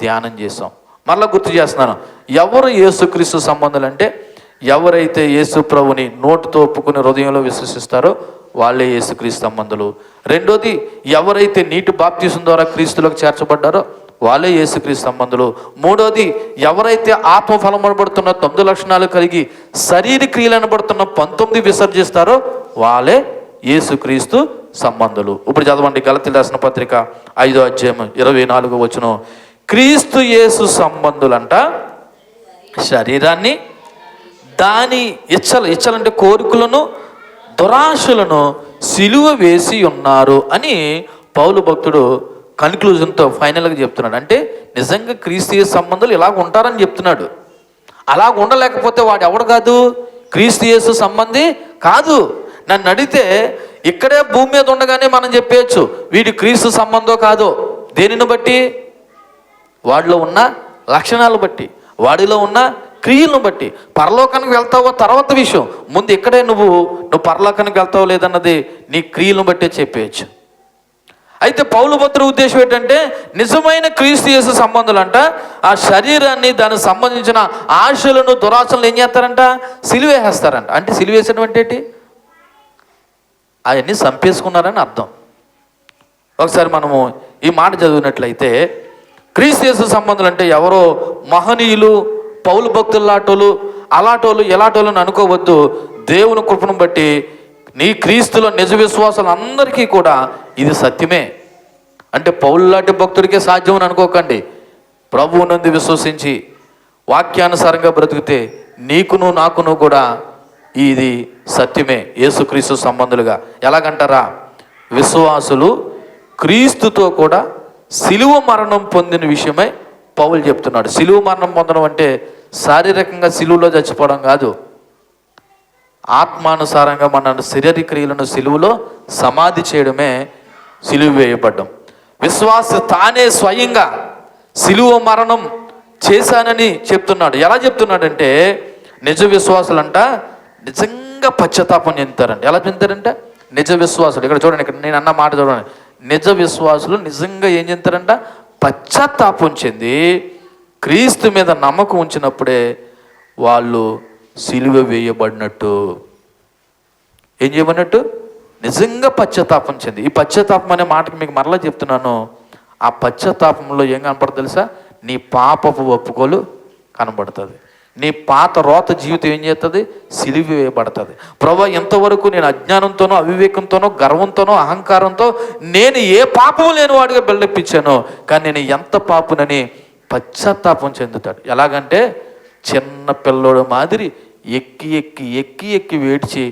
ధ్యానం చేసాం. మరలా గుర్తు చేస్తున్నాను, ఎవరు యేసుక్రీస్తు సంబంధాలు అంటే ఎవరైతే యేసు ప్రభుని నోటితో ఒప్పుకుని హృదయంలో విశ్వసిస్తారో వాళ్ళే యేసుక్రీస్తు సంబంధులు. రెండోది, ఎవరైతే నీటి బాప్తీసం ద్వారా క్రీస్తులకు చేర్చబడ్డారో వాళ్ళే యేసుక్రీస్తు సంబంధులు. మూడోది, ఎవరైతే ఆత్మఫలం అనబడుతున్న 9 లక్షణాలు కలిగి శరీర క్రియలు అనబడుతున్న 19 విసర్జిస్తారో వాళ్ళే యేసుక్రీస్తు సంబంధులు. ఇప్పుడు చదవండి, గలతీయులకు రాసిన పత్రిక 5వ అధ్యాయం 24వ వచనం. క్రీస్తు యేసు సంబంధులంట శరీరాన్ని దాని ఇచ్చలంటే కోరికలను దురాశలను సిలువ వేసి ఉన్నారు అని పౌలు భక్తుడు కన్క్లూజన్తో ఫైనల్గా చెప్తున్నాడు. అంటే నిజంగా క్రీస్తు యేసు సంబంధాలు ఇలాగ ఉంటారని చెప్తున్నాడు. అలాగ ఉండలేకపోతే వాడు ఎవడు కాదు? క్రీస్తు యేసు సంబంధి కాదు. నన్ను అడిగితే ఇక్కడే భూమి మీద ఉండగానే మనం చెప్పేయచ్చు వీడి క్రీస్తు సంబంధం కాదో. దేనిని బట్టి? వాడిలో ఉన్న లక్షణాలు బట్టి, వాడిలో ఉన్న క్రియలను బట్టి. పరలోకానికి వెళ్తావో తర్వాత విషయం, ముందు ఇక్కడే నువ్వు పరలోకానికి వెళ్తావో లేదన్నది నీ క్రియలను బట్టే చెప్పేయచ్చు. అయితే పౌలు భక్తుడి ఉద్దేశం ఏంటంటే నిజమైన క్రీస్తు యేసు సంబంధాలు అంట ఆ శరీరాన్ని దానికి సంబంధించిన ఆశలను దురాశలను ఏం చేస్తారంట? సిలివేసేస్తారంట. అంటే సిలివేసడం అంటే ఏంటి? అవన్నీ చంపేసుకున్నారని అర్థం. ఒకసారి మనము ఈ మాట చదివినట్లయితే క్రీస్తు యేసు సంబంధాలు అంటే ఎవరో మహనీయులు, పౌలు భక్తుల్లాటోలు, అలాటోలు ఎలాటోళ్ళని అనుకోవద్దు. దేవుని కృపను బట్టి నీ క్రీస్తులో నిజ విశ్వాసాలు అందరికీ కూడా ఇది సత్యమే. అంటే పౌలు లాంటి భక్తుడికే సాధ్యం అని అనుకోకండి. ప్రభువునందు విశ్వసించి వాక్యానుసారంగా బ్రతికితే నీకును నాకును కూడా ఇది సత్యమే. యేసుక్రీస్తు సంబంధులుగా ఎలాగంటారా? విశ్వాసులు క్రీస్తుతో కూడా సిలువ మరణం పొందిన విషయమై పౌలు చెప్తున్నాడు. సిలువ మరణం పొందడం అంటే శారీరకంగా సిలువలో చచ్చిపోవడం కాదు. ఆత్మానుసారంగా మన శరీర క్రియలను సిలువలో సమాధి చేయడమే సిలువ వేయబడ్డం. విశ్వాస తానే స్వయంగా సిలువ మరణం చేశానని చెప్తున్నాడు. ఎలా చెప్తున్నాడంటే నిజ విశ్వాసులంట నిజంగా పశ్చాత్తాపం చెందుతారంట. ఎలా చెందుతారంటే నిజ విశ్వాసులు, ఇక్కడ చూడండి, ఇక్కడ నేను అన్న మాట చూడండి, నిజ విశ్వాసులు నిజంగా ఏం చెందుతారంట? పశ్చాత్తాపం చెంది క్రీస్తు మీద నమ్మకం ఉంచినప్పుడే వాళ్ళు సిలువ వేయబడినట్టు. ఏం చేయబడినట్టు? నిజంగా పశ్చాత్తాపం చెంది. ఈ పశ్చాత్తాపం అనే మాటకి మీకు మరలా చెప్తున్నాను. ఆ పశ్చాత్తాపంలో ఏం కనపడుతుంది తెలుసా? నీ పాపపు ఒప్పుకోలు కనబడుతుంది. నీ పాత రోత జీవితం ఏం చేస్తుంది? సిలువ వేయబడుతుంది. ప్రభా, ఎంతవరకు నేను అజ్ఞానంతోనో, అవివేకంతోనో, గర్వంతోనో, అహంకారంతో నేను ఏ పాపము లేని వాడిగా బిల్డప్పించానో, కానీ నేను ఎంత పాపునని పశ్చాత్తాపం చెందుతాడు. ఎలాగంటే చిన్న పిల్లోడు మాదిరి ఎక్కి ఎక్కి ఎక్కి ఎక్కి వేడ్చి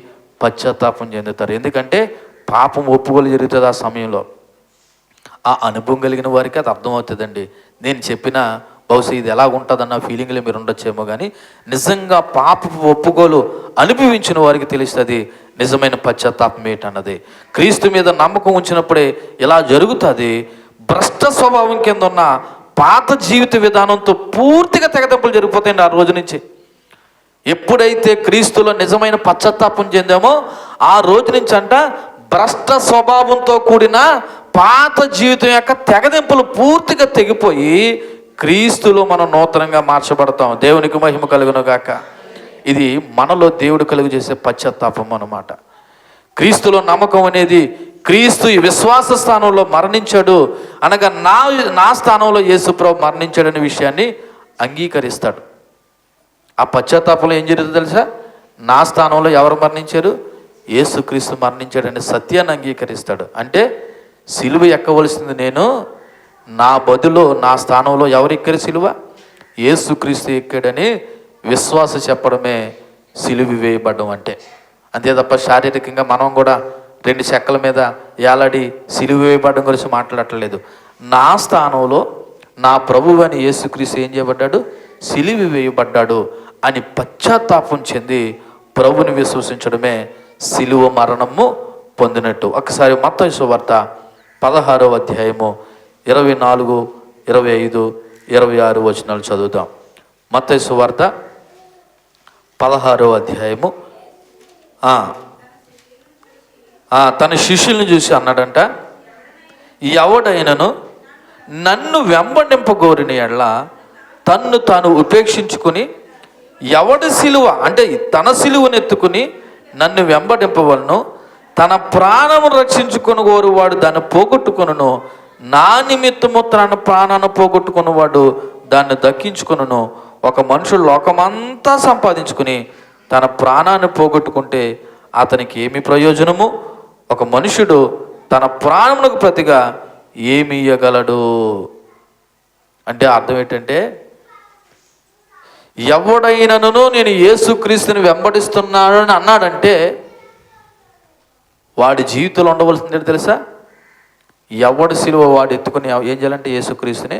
పశ్చాత్తాపం చెందుతారు. ఎందుకంటే పాపం ఒప్పుకోలు జరుగుతుంది ఆ సమయంలో. ఆ అనుభవం కలిగిన వారికి అది అర్థమవుతుందండి. నేను చెప్పిన బహుశా ఇది ఎలా ఉంటుందన్న ఫీలింగ్లో మీరు ఉండొచ్చేమో, కానీ నిజంగా పాపపు ఒప్పుకోలు అనుభవించిన వారికి తెలుస్తుంది నిజమైన పశ్చాత్తాపం ఏంటన్నది. క్రీస్తు మీద నమ్మకం ఉంచినప్పుడే ఇలా జరుగుతుంది. భ్రష్ట స్వభావం కింద ఉన్న పాత జీవిత విధానంతో పూర్తిగా తెగదెంపులు జరిగిపోతాయండి ఆ రోజు నుంచి. ఎప్పుడైతే క్రీస్తులో నిజమైన పశ్చాత్తాపం చెందామో ఆ రోజు నుంచి అంట భ్రష్ట స్వభావంతో కూడిన పాత జీవితం యొక్క తెగదెంపులు పూర్తిగా తెగిపోయి క్రీస్తులో మనం నూతనంగా మార్చబడతాం. దేవునికి మహిమ కలుగును గాక. ఇది మనలో దేవుడు కలుగు చేసే పశ్చాత్తాపం అన్నమాట. క్రీస్తులో నమ్మకం అనేది, క్రీస్తు ఈ విశ్వాస స్థానంలో మరణించాడు అనగా నా స్థానంలో యేసుప్రభు మరణించాడనే విషయాన్ని అంగీకరిస్తాడు. ఆ పశ్చాత్తాపంలో ఏం జరుగుతుందో తెలుసా? నా స్థానంలో ఎవరు మరణించారు? యేసుక్రీస్తు మరణించాడనే సత్యాన్ని అంగీకరిస్తాడు. అంటే సిలువ ఎక్కవలసింది నేను, నా బదులు నా స్థానంలో ఎవరు ఎక్కారు సిలువ? యేసుక్రీస్తు ఎక్కాడని విశ్వాస చెప్పడమే సిలువ వేయబడడం అంటే. అంతే తప్ప శారీరకంగా మనం కూడా 2 చెక్కల మీద ఏలాడి సిలువ వేయబడడం గురించి మాట్లాడట్లేదు. నా స్థానంలో నా ప్రభువు అని యేసుక్రీస్తు ఏం చేయబడ్డాడు? సిలువ వేయబడ్డాడు అని పశ్చాత్తాపం చెంది ప్రభుని విశ్వసించడమే సిలువ మరణము పొందినట్టు. ఒకసారి మత్తయి సువార్త 16వ అధ్యాయము 24, 25, 26 వచనాలు చదువుతాం. మత్తయి సువార్త 16వ అధ్యాయము. తన శిష్యుల్ని చూసి అన్నాడంట, ఎవడైనను నన్ను వెంబడింపగోరిన ఎడల తన్ను తాను ఉపేక్షించుకుని ఎవడి సిలువ అంటే తన సిలువనెత్తుకుని నన్ను వెంబడింపవలను, తన ప్రాణము రక్షించుకుని కోరువాడు దాన్ని పోగొట్టుకొనును, నా నిమిత్తము తన ప్రాణాన్ని పోగొట్టుకున్నవాడు దాన్ని దక్కించుకొనును. ఒక మనుషుడు లోకమంతా సంపాదించుకుని తన ప్రాణాన్ని పోగొట్టుకుంటే అతనికి ఏమి ప్రయోజనము? ఒక మనుషుడు తన ప్రాణమునకు ప్రతిగా ఏమి ఇయ్యగలడు? అంటే అర్థం ఏంటంటే, ఎవడైనను నేను యేసుక్రీస్తుని వెంబడిస్తున్నాను అని అన్నాడంటే వాడి జీవితంలో ఉండవలసింది తెలుసా? ఎవడు సిలువ వాడు ఎత్తుకుని ఏం చేయాలంటే యేసుక్రీస్తుని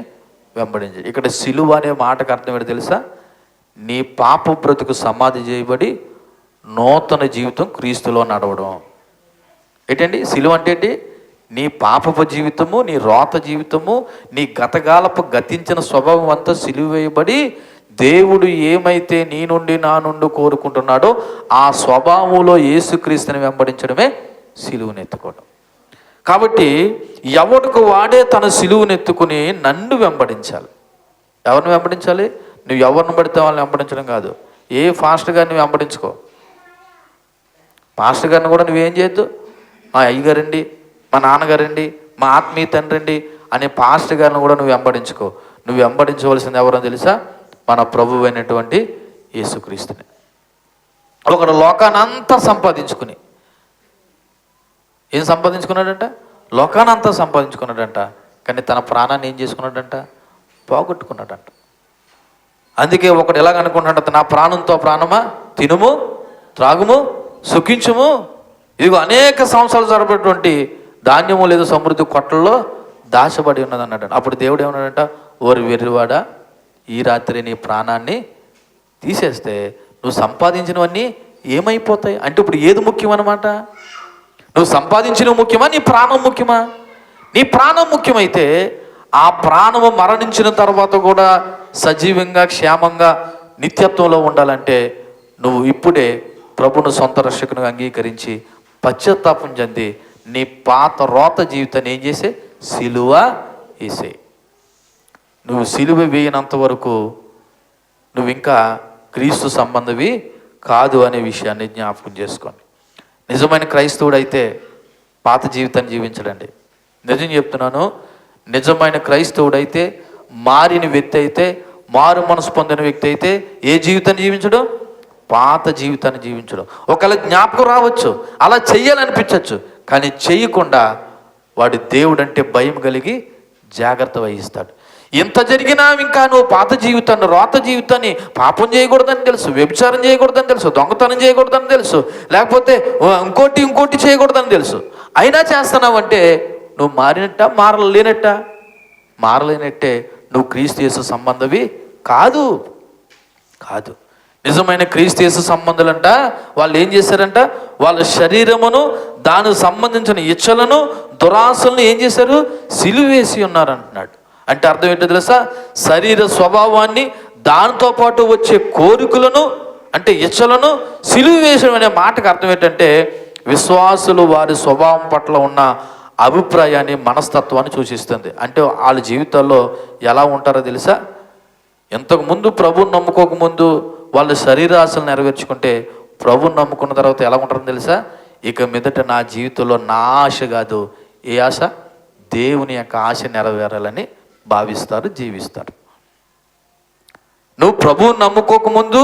వెంబడించాలి. ఇక్కడ సిలువ అనే మాటకు అర్థం ఏంటో తెలుసా? నీ పాప బ్రతుకు సమాధి చేయబడి నూతన జీవితం క్రీస్తులో నడవడం. ఏంటండి సిలువ అంటే ఏంటి? నీ పాపపు జీవితము, నీ రోత జీవితము, నీ గతకాలపు గతించిన స్వభావం అంతా సిలువ వేయబడి దేవుడు ఏమైతే నీ నుండి నా నుండి కోరుకుంటున్నాడో ఆ స్వభావంలో యేసుక్రీస్తుని వెంబడించడమే సిలువనెత్తుకోవడం. కాబట్టి ఎవడికి వాడే తన సిలువనెత్తుకుని నన్ను వెంబడించాలి. ఎవరిని వెంబడించాలి? నువ్వు ఎవరిని పడితే వాళ్ళని వెంబడించడం కాదు. ఏ ఫాస్టర్ గారిని వెంబడించుకో. పాస్టర్ గారిని కూడా నువ్వేం చేయొద్దు, మా అయ్యగారండి, మా నాన్నగారండి, మా ఆత్మీయ తండ్రి అనే పాస్టర్ గారిని కూడా నువ్వు వెంబడించుకో. నువ్వు వెంబడించవలసింది ఎవరో తెలుసా? మన ప్రభువు అయినటువంటి యేసుక్రీస్తుని. ఒకడు లోకానంతా సంపాదించుకుని ఏం సంపాదించుకున్నాడంట? లోకానంతా సంపాదించుకున్నాడంట. కానీ తన ప్రాణాన్ని ఏం చేసుకున్నాడంట? పోగొట్టుకున్నాడంట. అందుకే ఒకడు ఎలాగ అనుకుంటాడంట, నా ప్రాణంతో ప్రాణమా తినుము, త్రాగుము, సుఖించుము, ఇదిగో అనేక సంవత్సరాలు జరపేటువంటి ధాన్యము లేదు సమృద్ధి కొట్టల్లో దాచబడి ఉన్నది అన్నాడు. అప్పుడు దేవుడు ఏమన్నాడంట, ఓరి వెర్రివాడా, ఈ రాత్రి నీ ప్రాణాన్ని తీసేస్తే నువ్వు సంపాదించినవన్నీ ఏమైపోతాయి? అంటే ఇప్పుడు ఏది ముఖ్యమన్నమాట? నువ్వు సంపాదించినవి ముఖ్యమా, నీ ప్రాణం ముఖ్యమా? నీ ప్రాణం ముఖ్యమైతే ఆ ప్రాణము మరణించిన తర్వాత కూడా సజీవంగా క్షేమంగా నిత్యత్వంలో ఉండాలంటే నువ్వు ఇప్పుడే ప్రభును సొంత రక్షకునిగా అంగీకరించి పశ్చాత్తాపం చెంది నీ పాత రోత జీవితాన్ని ఏం చేసే? సిలువ వేసే. నువ్వు సిలువ వేయనంత వరకు నువ్వు ఇంకా క్రీస్తు సంబంధవి కాదు అనే విషయాన్ని జ్ఞాపకం చేసుకోండి. నిజమైన క్రైస్తవుడు అయితే పాత జీవితాన్ని జీవించడండి. నిజం చెప్తున్నాను, నిజమైన క్రైస్తవుడు అయితే, మారిన వ్యక్తి అయితే, మారు మనసు పొందిన వ్యక్తి అయితే ఏ జీవితాన్ని జీవించడం? పాత జీవితాన్ని జీవించడం. ఒకవేళ జ్ఞాపకం రావచ్చు, అలా చెయ్యాలనిపించవచ్చు, కానీ చెయ్యకుండా వాడి దేవుడు అంటే భయం కలిగి జాగ్రత్త వహిస్తాడు. ఇంత జరిగినా ఇంకా నువ్వు పాత జీవితాన్ని, రోత జీవితాన్ని, పాపం చేయకూడదని తెలుసు, వ్యభిచారం చేయకూడదని తెలుసు, దొంగతనం చేయకూడదని తెలుసు, లేకపోతే ఇంకోటి చేయకూడదని తెలుసు, అయినా చేస్తున్నావంటే నువ్వు మారినట్ట మారలేనట్టే. నువ్వు క్రీస్తు యేసు సంబంధవి కాదు. నిజమైన క్రీస్తు యేసు సంబంధులంట వాళ్ళు ఏం చేశారంట? వాళ్ళ శరీరమును దానికి సంబంధించిన ఇచ్చలను దురాశలను ఏం చేశారు? సిలువేసి ఉన్నారంటున్నాడు. అంటే అర్థం ఏంటో తెలుసా? శరీర స్వభావాన్ని, దానితో పాటు వచ్చే కోరికలను అంటే ఇచ్చలను సిలువ వేసడం అనే మాటకు అర్థం ఏంటంటే విశ్వాసులు వారి స్వభావం పట్ల ఉన్న అభిప్రాయాన్ని, మనస్తత్వాన్ని సూచిస్తుంది. అంటే వాళ్ళ జీవితాల్లో ఎలా ఉంటారో తెలుసా? ఇంతకుముందు ప్రభువుని నమ్ముకోకముందు వాళ్ళు శరీరాశలు నెరవేర్చుకుంటే ప్రభువుని నమ్ముకున్న తర్వాత ఎలా ఉంటారో తెలుసా? ఇక మీదట నా జీవితంలో నా ఆశ కాదు, ఏ ఆశ? దేవుని యొక్క ఆశ నెరవేరాలని భావిస్తారు, జీవిస్తారు. నువ్వు ప్రభువుని నమ్ముకోకముందు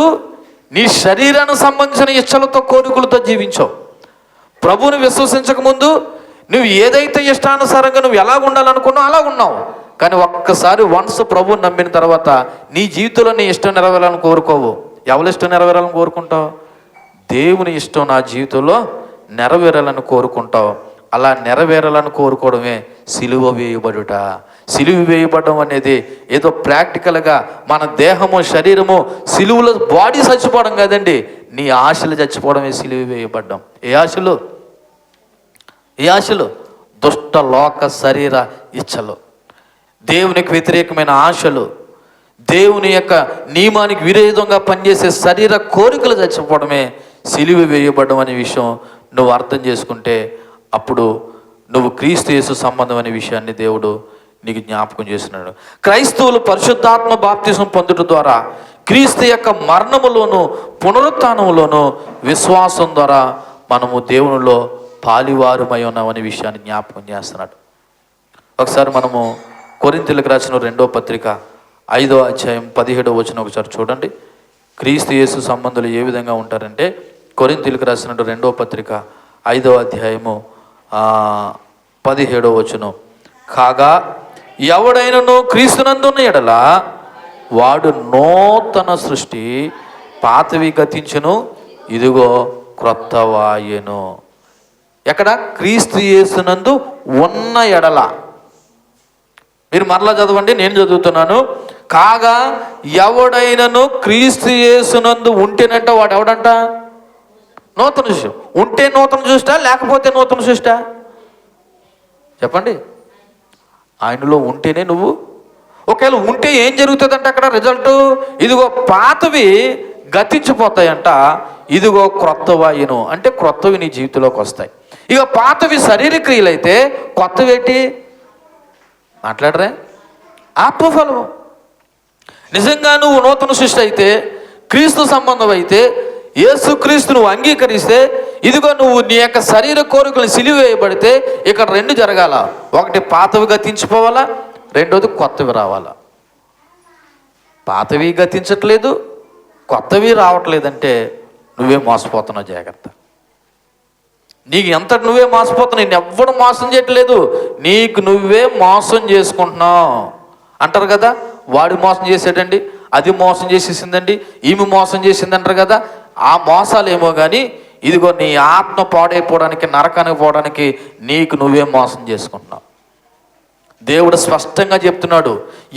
నీ శరీరానికి సంబంధించిన ఇచ్చలతో, కోరికలతో జీవించావు. ప్రభువుని విశ్వసించకముందు నువ్వు ఏదైతే ఇష్టానుసారంగా నువ్వు ఎలా ఉండాలనుకున్నావు అలా ఉన్నావు. కానీ ఒక్కసారి వన్స్ ప్రభువుని నమ్మిన తర్వాత నీ జీవితంలో నీ ఇష్టం నెరవేరాలని కోరుకోవు. ఎవరి ఇష్టం నెరవేరాలని కోరుకుంటావు? దేవుని ఇష్టం నా జీవితంలో నెరవేరాలని కోరుకుంటావు. అలా నెరవేరాలని కోరుకోవడమే సిలువ వేయబడుట. సిలువ వేయబడడం అనేది ఏదో ప్రాక్టికల్గా మన దేహము, శరీరము సిలువలో బాడీ చచ్చిపోవడం కాదండి. నీ ఆశలు చచ్చిపోవడమే సిలువ వేయబడ్డం. ఏ ఆశలు? ఏ ఆశలు? దుష్ట లోక శరీర ఇచ్చలు, దేవునికి వ్యతిరేకమైన ఆశలు, దేవుని యొక్క నియమానికి విరోధంగా పనిచేసే శరీర కోరికలు చచ్చిపోవడమే సిలువ వేయబడడం అనే విషయం నువ్వు అర్థం చేసుకుంటే అప్పుడు నువ్వు క్రీస్తు యేసు సంబంధం అనే విషయాన్ని దేవుడు నీకు జ్ఞాపకం చేస్తున్నాడు. క్రైస్తవులు పరిశుద్ధాత్మ బాప్తిసం పొందుట ద్వారా క్రీస్తు యొక్క మరణములోను పునరుత్థానములోను విశ్వాసం ద్వారా మనము దేవునిలో పాలివారుమై ఉన్నామనే విషయాన్ని జ్ఞాపకం చేస్తున్నాడు. ఒకసారి మనము కొరింథీయులకు రాసిన 2వ పత్రిక 5వ అధ్యాయం 17వ వచనం ఒకసారి చూడండి. క్రీస్తు యేసు సంబంధులు ఏ విధంగా ఉంటారంటే, కొరింథీయులకు రాసిన 2వ పత్రిక 5వ అధ్యాయము 17వ వచనం. కాగా ఎవడైనను క్రీస్తునందున్న ఎడల వాడు నూతన సృష్టి, పాతవి గతించును, ఇదిగో క్రొత్తవాయెను. ఎక్కడ? క్రీస్తు యేసునందు ఉన్న ఎడల. మీరు మరలా చదవండి, నేను చదువుతున్నాను. కాగా ఎవడైనను క్రీస్తు యేసునందు ఉంటేనంట వాడు ఎవడంట? నూతన సృష్టి. ఉంటే నూతన సృష్టి, లేకపోతే నూతన సృష్టి? చెప్పండి. ఆయనలో ఉంటేనే నువ్వు. ఒకవేళ ఉంటే ఏం జరుగుతుందంట అక్కడ రిజల్ట్? ఇదిగో పాతవి గతించిపోతాయంట, ఇదిగో క్రొత్తవాయును. అంటే క్రొత్తవి నీ జీవితంలోకి వస్తాయి. ఇక పాతవి శారీరక క్రియలైతే, కొత్తవి ఏంటి? మాట్లాడరే? ఆత్మఫలం. నిజంగా నువ్వు నూతన సృష్టి అయితే, క్రీస్తు సంబంధం అయితే, యేసు క్రీస్తు నువ్వు అంగీకరిస్తే, ఇదిగో నువ్వు నీ యొక్క శరీర కోరికలను సిలువ వేయబడితే ఇక్కడ 2 జరగాల. ఒకటి పాతవి గతించిపోవాలా, రెండోది కొత్తవి రావాలా. పాతవి గతించట్లేదు, కొత్తవి రావట్లేదంటే నువ్వే మోసపోతున్నావు. జాగ్రత్త. నీకు ఎంత నువ్వే మోసపోతున్నావు. నేను ఎవ్వడు మోసం చేయట్లేదు, నీకు నువ్వే మోసం చేసుకుంటున్నావు అంటారు కదా. వాడు మోసం చేసాడండి, అది మోసం చేసేసిందండి, ఈమె మోసం చేసింది అంటారు కదా. ఆ మోసాలు ఏమో కానీ ఇదిగో నీ ఆత్మ పాడైపోవడానికి, నరకానికి పోవడానికి నీకు నువ్వే మోసం చేసుకుంటున్నావు. దేవుడు స్పష్టంగా చెప్తున్నాడు,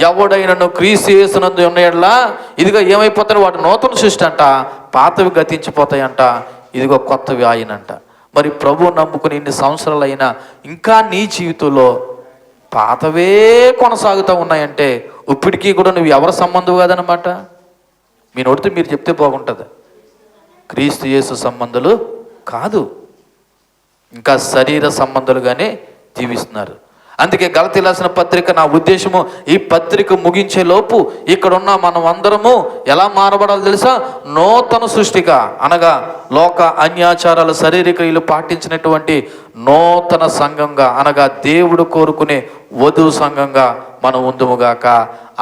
ఎవడైనను క్రీస్తు యేసునందు ఉన్న యెడల ఇదిగో ఏమైపోతాడు? వాడు నూతన సృష్టి అంట, పాతవి గతించిపోతాయంట, ఇదిగో కొత్తవి ఆయనంట. మరి ప్రభువు నమ్ముకుని ఇన్ని సంవత్సరాలు అయినా ఇంకా నీ జీవితంలో పాతవే కొనసాగుతూ ఉన్నాయంటే ఇప్పటికీ కూడా నువ్వు ఎవరి సంబంధం కాదనమాట. మీ నోటితో మీరు చెప్తే బాగుంటుంది. క్రీస్తు యేసు సంబంధాలు కాదు, ఇంకా శరీర సంబంధాలుగానే జీవిస్తున్నారు. అందుకే గలతీయులకు రాసిన పత్రిక, నా ఉద్దేశము ఈ పత్రిక ముగించే లోపు ఇక్కడ ఉన్న మనం అందరము ఎలా మారబడాలో తెలుసా? నూతన సృష్టిగా, అనగా లోక అన్యాచారాలు, శారీరక క్రియలు పాటించినటువంటి నూతన సంఘంగా, అనగా దేవుడు కోరుకునే వధువు సంఘంగా మనం ఉందుముగాక.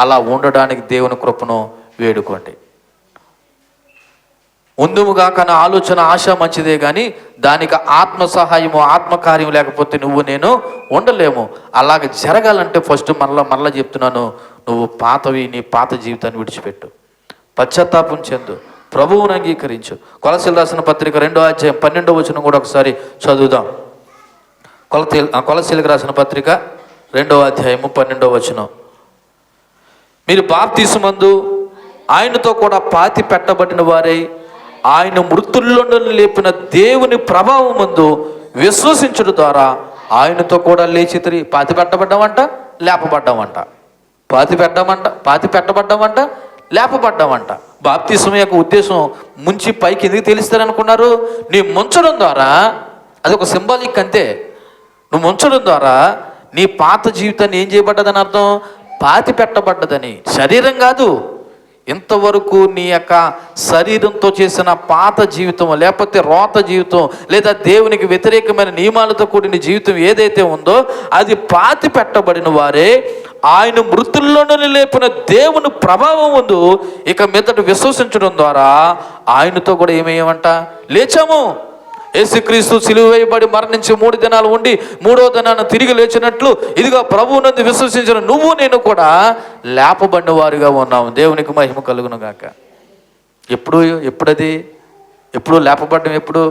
అలా ఉండడానికి దేవుని కృపను వేడుకోండి. ఉందుముగాక అనే ఆలోచన, ఆశ మంచిదే, కానీ దానికి ఆత్మ సహాయము, ఆత్మకార్యం లేకపోతే నువ్వు నేను ఉండలేము. అలాగ జరగాలంటే ఫస్ట్ మరలా చెప్తున్నాను, నువ్వు పాతవి, నీ పాత జీవితాన్ని విడిచిపెట్టు, పశ్చాత్తాపం చెందు, ప్రభువుని అంగీకరించు. కొలసీలకు రాసిన పత్రిక 2వ అధ్యాయం 12వ వచనం కూడా ఒకసారి చదువుదాం. కొలసీలకు రాసిన పత్రిక 2వ అధ్యాయము 12వ వచనం. మీరు బాప్తిస్మమందు ఆయనతో కూడా పాతి పెట్టబడిన వారై ఆయన మృతుల్లో నుండి లేపిన దేవుని ప్రభావం ముందు విశ్వసించడం ద్వారా ఆయనతో కూడా లేచితిరి. పాతి పెట్టబడ్డామంట, లేపబడ్డామంట. పాతి పెట్టబడ్డామంట, లేపబడ్డామంట. బాప్తిసం యొక్క ఉద్దేశం ముంచి పైకి ఎందుకు తెలుస్తారనుకున్నారు? నీ ముంచడం ద్వారా, అది ఒక సింబాలిక్ అంతే. నువ్వు ముంచడం ద్వారా నీ పాత జీవితాన్ని ఏం చేయబడ్డదని అర్థం? పాతి పెట్టబడ్డదని. శరీరం కాదు, ఇంతవరకు నీ యొక్క శరీరంతో చేసిన పాత జీవితం, లేకపోతే రోత జీవితం, లేదా దేవునికి వ్యతిరేకమైన నియమాలతో కూడిన జీవితం ఏదైతే ఉందో అది పాతి పెట్టబడిన వారే ఆయన మృతుల్లోనే లేపిన దేవుని ప్రభావం ముందు ఇక మీదట విశ్వసించడం ద్వారా ఆయనతో కూడా ఏమేయమంట లేచాము. యేసుక్రీస్తు సిలువ వేయబడి మరణించి 3 దినాలు ఉండి 3వ దినాన తిరిగి లేచినట్లు ఇదిగో ప్రభువునందు విశ్వసించిన నువ్వు నేను కూడా లేపబడిన వారుగా ఉన్నాము. దేవునికి మహిమ కలుగును గాక. ఎప్పుడు లేపబడ్డం? ఎప్పుడు?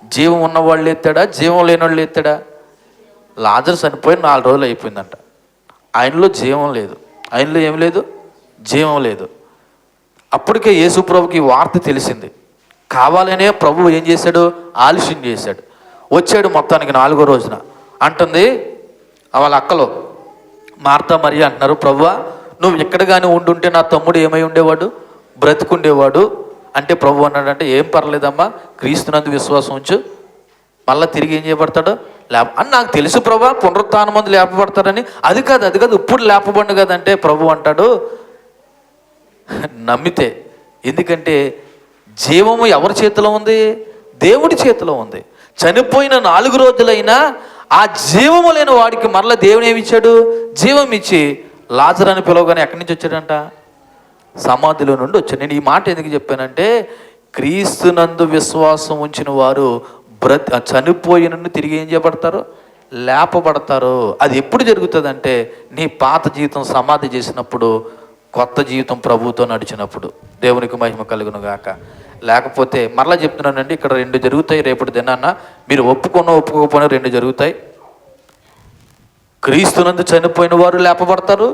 జీవం ఉన్నవాళ్ళు ఎత్తాడా, జీవం లేని వాళ్ళు ఎత్తాడా? లాజరు చనిపోయి 4 రోజులు అయిపోయిందంట. ఆయనలో జీవం లేదు. ఆయనలో ఏం లేదు? జీవం లేదు. అప్పటికే యేసు ప్రభుకి వార్త తెలిసింది. కావాలనే ప్రభువు ఏం చేశాడు? ఆలస్యం చేశాడు. వచ్చాడు మొత్తానికి 4వ రోజున. అంటుంది వాళ్ళ అక్కలో మార్తా మరియ అంటున్నారు, ప్రభువా నువ్వు ఇక్కడ కానీ ఉండుంటే నా తమ్ముడు ఏమై ఉండేవాడు? బ్రతుకుండేవాడు. అంటే ప్రభు అన్నాడంటే ఏం పర్లేదమ్మా, క్రీస్తునందు విశ్వాసం ఉంచు, మళ్ళీ తిరిగి ఏం చేయబడతాడు? అని నాకు తెలుసు ప్రభా, పునరుత్థానం మందు లేపబడతారని. అది కాదు ఇప్పుడు లేపబడి కదంటే ప్రభు అంటాడు నమ్మితే. ఎందుకంటే జీవము ఎవరి చేతిలో ఉంది? దేవుడి చేతిలో ఉంది. చనిపోయిన 4 రోజులైనా ఆ జీవము లేని వాడికి మరలా దేవుని ఏమి ఇచ్చాడు? జీవం ఇచ్చి లాజరు అని పిలవగానే ఎక్కడి నుంచి వచ్చాడంట? సమాధిలో నుండి వచ్చాడు. నేను ఈ మాట ఎందుకు చెప్పానంటే క్రీస్తునందు విశ్వాసం ఉంచిన వారు చనిపోయిన తిరిగి ఏం చేయబడతారు? లేపబడతారు. అది ఎప్పుడు జరుగుతుందంటే నీ పాత జీవితం సమాధి చేసినప్పుడు, కొత్త జీవితం ప్రభువుతో నడిచినప్పుడు. దేవునికి మహిమ కలుగును గాక. లేకపోతే మరలా చెప్తున్నానండి, ఇక్కడ 2 జరుగుతాయి రేపటి దినాన్న. మీరు ఒప్పుకోకపోయినా 2 జరుగుతాయి. క్రీస్తునందు చనిపోయిన వారు లేపబడతారు,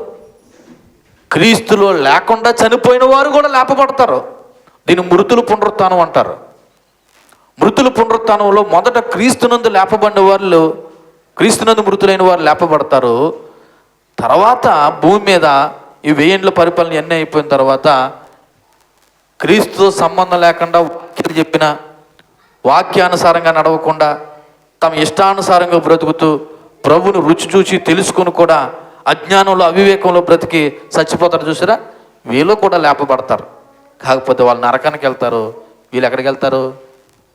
క్రీస్తులో లేకుండా చనిపోయిన వారు కూడా లేపబడతారు. దీన్ని మృతుల పునరుత్థానం అంటారు. మృతుల పునరుత్థానంలో మొదట క్రీస్తునందు లేపబడిన వాళ్ళు, క్రీస్తునందు మృతులైన వారు లేపబడతారు. తర్వాత భూమి మీద ఈ 1000 ఏండ్ల పరిపాలన ఎన్ని అయిపోయిన తర్వాత క్రీస్తుతో సంబంధం లేకుండా వాక్యాలు చెప్పిన, వాక్యానుసారంగా నడవకుండా తమ ఇష్టానుసారంగా బ్రతుకుతూ ప్రభువును రుచి చూసి తెలుసుకుని కూడా అజ్ఞానంలో అవివేకంలో బ్రతికి చచ్చిపోతారు చూసారా, వీళ్ళు కూడా లేపబడతారు. కాకపోతే వాళ్ళు నరకానికి వెళ్తారు, వీళ్ళు ఎక్కడికి వెళ్తారు?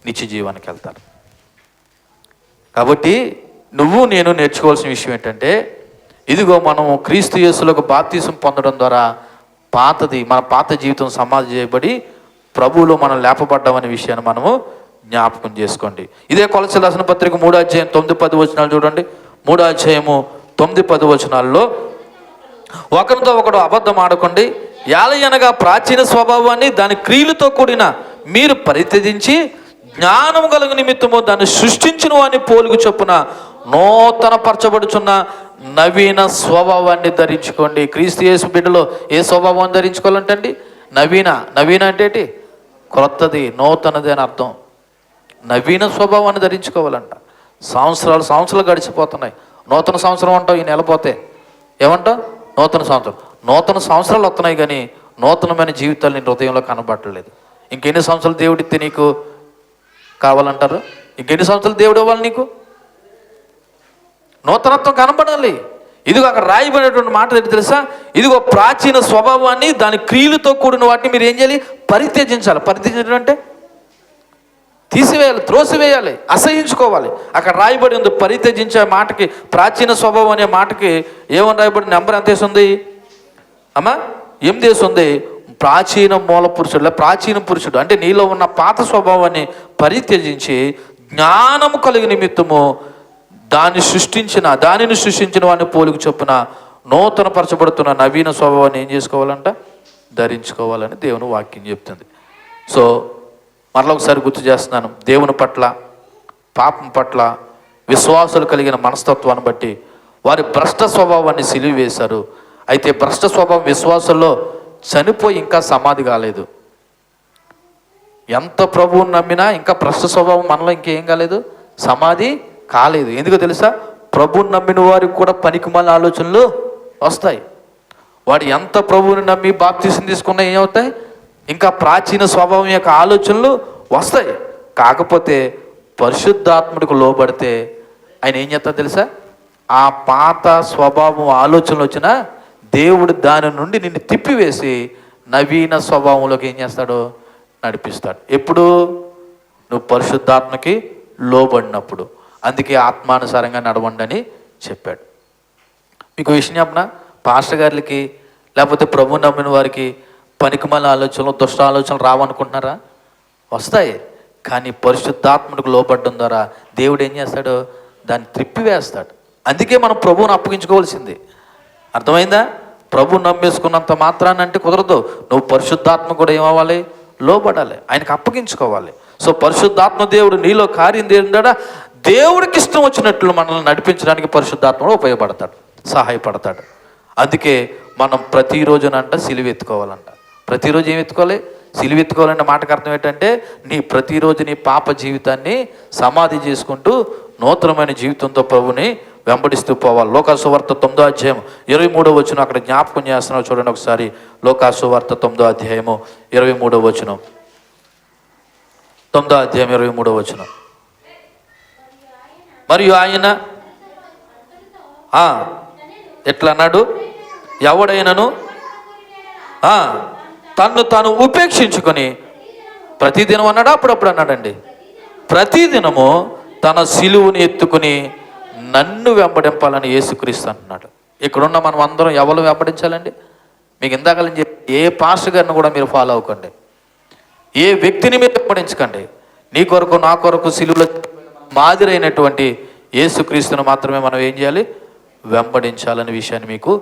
నిత్య జీవానికి వెళ్తారు. కాబట్టి నువ్వు నేను నేర్చుకోవాల్సిన విషయం ఏంటంటే, ఇదిగో మనము క్రీస్తు యేసులకు బాప్తిసం పొందడం ద్వారా మన పాత జీవితం సమాధి చేయబడి ప్రభువులో మనం లేపబడ్డామనే విషయాన్ని మనము జ్ఞాపకం చేసుకోండి. ఇదే కొలసీయుల రాసిన పత్రిక 3వ అధ్యాయం 9-10 వచనాలు చూడండి. 3వ అధ్యాయము 9-10 వచనాల్లో, ఒకరితో ఒకడు అబద్ధం ఆడకండి, యాలయనగా ప్రాచీన స్వభావాన్ని దాని క్రియలతో కూడిన మీరు పరిత్యజించి జ్ఞానం కలుగు నిమిత్తము దాన్ని సృష్టించిన వాడిని పోలుగు చొప్పున నూతన పరచబడుచున్న నవీన స్వభావాన్ని ధరించుకోండి. క్రీస్తు యేసు బిడ్డలో ఏ స్వభావాన్ని ధరించుకోవాలంటండి? నవీన అంటే క్రొత్తది, నూతనది అని అర్థం. నవీన స్వభావాన్ని ధరించుకోవాలంట. సంవత్సరాలు గడిచిపోతున్నాయి. నూతన సంవత్సరం అంటావు ఈ నెల పోతే, ఏమంటావు? నూతన సంవత్సరాలు వస్తున్నాయి, కానీ నూతనమైన జీవితాలు నీ హృదయంలో కనబడలేదు. ఇంకెన్ని సంవత్సరాలు దేవుడిస్తే నీకు కావాలంటారు? ఇంకెన్ని సంవత్సరాలు దేవుడు ఇవ్వాలి నీకు? నూతనత్వం కనబడాలి. ఇదిగో అక్కడ రాయబడినటువంటి మాట ఏంటి తెలుసా? ఇదిగో ప్రాచీన స్వభావాన్ని దాని క్రియలతో కూడిన వాటిని మీరు ఏం చేయాలి? పరిత్యజించాలి. పరిత్యజించడం అంటే తీసివేయాలి, త్రోసివేయాలి, అసహించుకోవాలి. అక్కడ రాయబడి ఉంది పరిత్యజించే మాటకి, ప్రాచీన స్వభావం అనే మాటకి ఏమని రాయబడి? నెంబర్ ఎంత వేస్తుంది అమ్మా? 8 వేస్తుంది. ప్రాచీన మూల పురుషుడు, ప్రాచీన పురుషుడు అంటే నీలో ఉన్న పాత స్వభావాన్ని పరిత్యజించి జ్ఞానము కలిగి నిమిత్తము దానిని సృష్టించిన వాడిని పోలికి చొప్పున నూతన పరచబడుతున్న నవీన స్వభావాన్ని ఏం చేసుకోవాలంట? ధరించుకోవాలని దేవుని వాక్యం చెప్తుంది. సో మరలా ఒకసారి గుర్తు చేస్తున్నాను, దేవుని పట్ల, పాపం పట్ల విశ్వాసాలు కలిగిన మనస్తత్వాన్ని బట్టి వారి భ్రష్ట స్వభావాన్ని సిలువ వేశారు. అయితే భ్రష్ట స్వభావం విశ్వాసంలో చనిపోయి ఇంకా సమాధి కాలేదు. ఎంత ప్రభువుని నమ్మినా ఇంకా భ్రష్ట స్వభావం మనలో ఇంకేం కాలేదు, సమాధి కాలేదు. ఎందుకో తెలుసా? ప్రభువుని నమ్మిన వారికి కూడా పనికిమాలిన ఆలోచనలు వస్తాయి. వాడు ఎంత ప్రభువుని నమ్మి బాప్తిసం తీసుకున్నా ఏమవుతాయి? ఇంకా ప్రాచీన స్వభావం యొక్క ఆలోచనలు వస్తాయి. కాకపోతే పరిశుద్ధాత్ముడికి లోబడితే ఆయన ఏం చేస్తా తెలుసా? ఆ పాత స్వభావం ఆలోచనలు వచ్చినా దేవుడు దాని నుండి నిన్ను తిప్పివేసి నవీన స్వభావంలోకి ఏం చేస్తాడు? నడిపిస్తాడు. ఎప్పుడు? నువ్వు పరిశుద్ధాత్మకి లోబడినప్పుడు. అందుకే ఆత్మానుసారంగా నడవండి అని చెప్పాడు. మీకు విషయం చెప్పనా? పాస్టర్ గారికి లేకపోతే ప్రభు నమ్మిన వారికి పనికిమాల ఆలోచనలు, దుష్ట ఆలోచనలు రావనుకుంటున్నారా? వస్తాయి. కానీ పరిశుద్ధాత్మకు లోబడ్డం ద్వారా దేవుడు ఏం చేస్తాడు? దాన్ని త్రిప్పివేస్తాడు. అందుకే మనం ప్రభువుని అప్పగించుకోవాల్సింది. అర్థమైందా? ప్రభు నమ్మేసుకున్నంత మాత్రాన్ని అంటే కుదరదు. నువ్వు పరిశుద్ధాత్మ కూడా ఏమవ్వాలి? లోబడాలి, ఆయనకు అప్పగించుకోవాలి. సో పరిశుద్ధాత్మ దేవుడు నీలో కార్యం ఏంటంటే దేవుడికి ఇష్టం వచ్చినట్లు మనల్ని నడిపించడానికి పరిశుద్ధాత్మలో ఉపయోగపడతాడు, సహాయపడతాడు. అందుకే మనం ప్రతిరోజునంట సిలువ ఎత్తుకోవాలంట. ప్రతిరోజు ఏం ఎత్తుకోవాలి? సిలువ ఎత్తుకోవాలనే మాటకు అర్థం ఏంటంటే ప్రతిరోజు నీ పాప జీవితాన్ని సమాధి చేసుకుంటూ నూతనమైన జీవితంతో ప్రభుని వెంబడిస్తూ పోవాలి. లోకాసు వార్త 9వ అధ్యాయం 23వ వచనం అక్కడ జ్ఞాపకం చేస్తున్నావు చూడండి ఒకసారి. లోకాసు వార్త 9వ అధ్యాయము 23వ వచనం. 9వ అధ్యాయం 23వ వచనం. మరియు ఆయన ఎట్లా అన్నాడు? ఎవడైనను తన్ను తాను ఉపేక్షించుకొని ప్రతిదినం అన్నాడు, అప్పుడప్పుడు అన్నాడండి. ప్రతిదినము తన సిలువుని ఎత్తుకుని నన్ను వెంబడింపాలని యేసుక్రీస్తు అంటున్నాడు. ఇక్కడున్న మనం అందరం ఎవరు వెంబడించాలండి? మీకు ఇందాకలని చెప్పి ఏ పాస్టర్ గారిని కూడా మీరు ఫాలో అవ్వకండి, ఏ వ్యక్తిని మీరు వెంబడించకండి. నీ కొరకు నా కొరకు సిలువలో మాదిరైనటువంటి యేసుక్రీస్తును మాత్రమే మనం ఏం చేయాలి? వెంబడించాలనే విషయాన్ని మీకు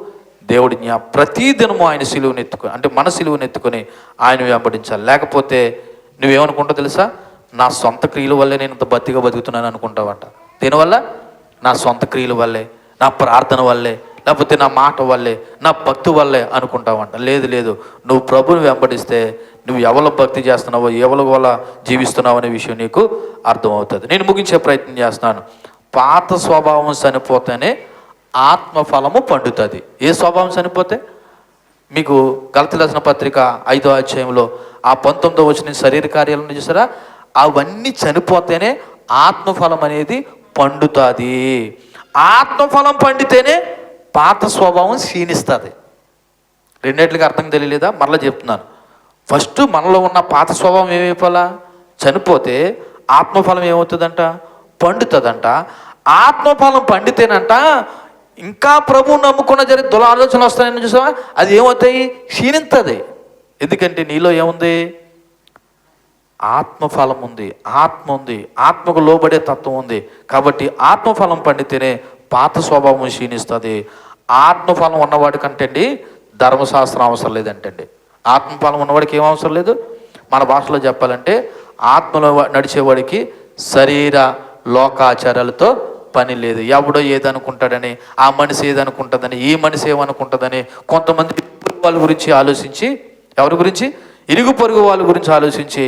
దేవుడి ప్రతిదినము ఆయన సిలువను ఎత్తుకొని, అంటే మన సిలువను ఎత్తుకొని ఆయన వెంబడించాలి. లేకపోతే నువ్వేమనుకుంటావు తెలుసా? నా సొంత క్రియల వల్లే నేను ఇంత బతిగా బతుకుతున్నాను అనుకుంటావంట. దీనివల్ల నా సొంత క్రియల వల్లే, నా ప్రార్థన వల్లే, లేకపోతే నా మాట వల్లే, నా భక్తి వల్లే అనుకుంటావంట. లేదు లేదు, నువ్వు ప్రభుని వెంబడిస్తే నువ్వు ఎవరి భక్తి చేస్తున్నావో, ఎవరి వల్ల జీవిస్తున్నావు అనే విషయం నీకు అర్థమవుతుంది. నేను ముగించే ప్రయత్నం చేస్తున్నాను. పాత స్వభావం చనిపోతేనే ఆత్మఫలము పండుతుంది. ఏ స్వభావం చనిపోతే? మీకు గలతీ రాసిన పత్రిక 5వ అధ్యాయంలో 19వ వచనం శరీర కార్యాలను చూసారా? అవన్నీ చనిపోతేనే ఆత్మఫలం అనేది పండుతుంది. ఆత్మఫలం పండితేనే పాత స్వభావం క్షీణిస్తుంది. రెండేట్లకి అర్థం తెలియలేదా? మరలా చెప్తున్నాను. ఫస్ట్ మనలో ఉన్న పాత స్వభావం ఏమైపోలా? చనిపోతే ఆత్మఫలం ఏమవుతుందంట? పండుతుందంట. ఆత్మఫలం పండితేనంట ఇంకా ప్రభువు నమ్ముకున్న జరిగి దుల ఆలోచనలు వస్తాయని చూసావా? అది ఏమవుతాయి? క్షీణిస్తుంది. ఎందుకంటే నీలో ఏముంది? ఆత్మఫలం ఉంది, ఆత్మ ఉంది, ఆత్మకు లోబడే తత్వం ఉంది. కాబట్టి ఆత్మఫలం పండితేనే పాత స్వభావం క్షీణిస్తుంది. ఆత్మఫలం ఉన్నవాడి కంటండి ధర్మశాస్త్రం అవసరం లేదంటండి. ఆత్మఫలం ఉన్నవాడికి ఏం అవసరం లేదు? మన భాషలో చెప్పాలంటే ఆత్మలో నడిచేవాడికి శరీర లోకాచారాలతో పని లేదు. ఎవడో ఏదనుకుంటాడని, ఆ మనిషి ఏదనుకుంటుందని, ఈ మనిషి ఏమనుకుంటుందని కొంతమంది వాళ్ళ గురించి ఆలోచించి, ఎవరి గురించి? ఇరుగు పొరుగు వాళ్ళ గురించి ఆలోచించి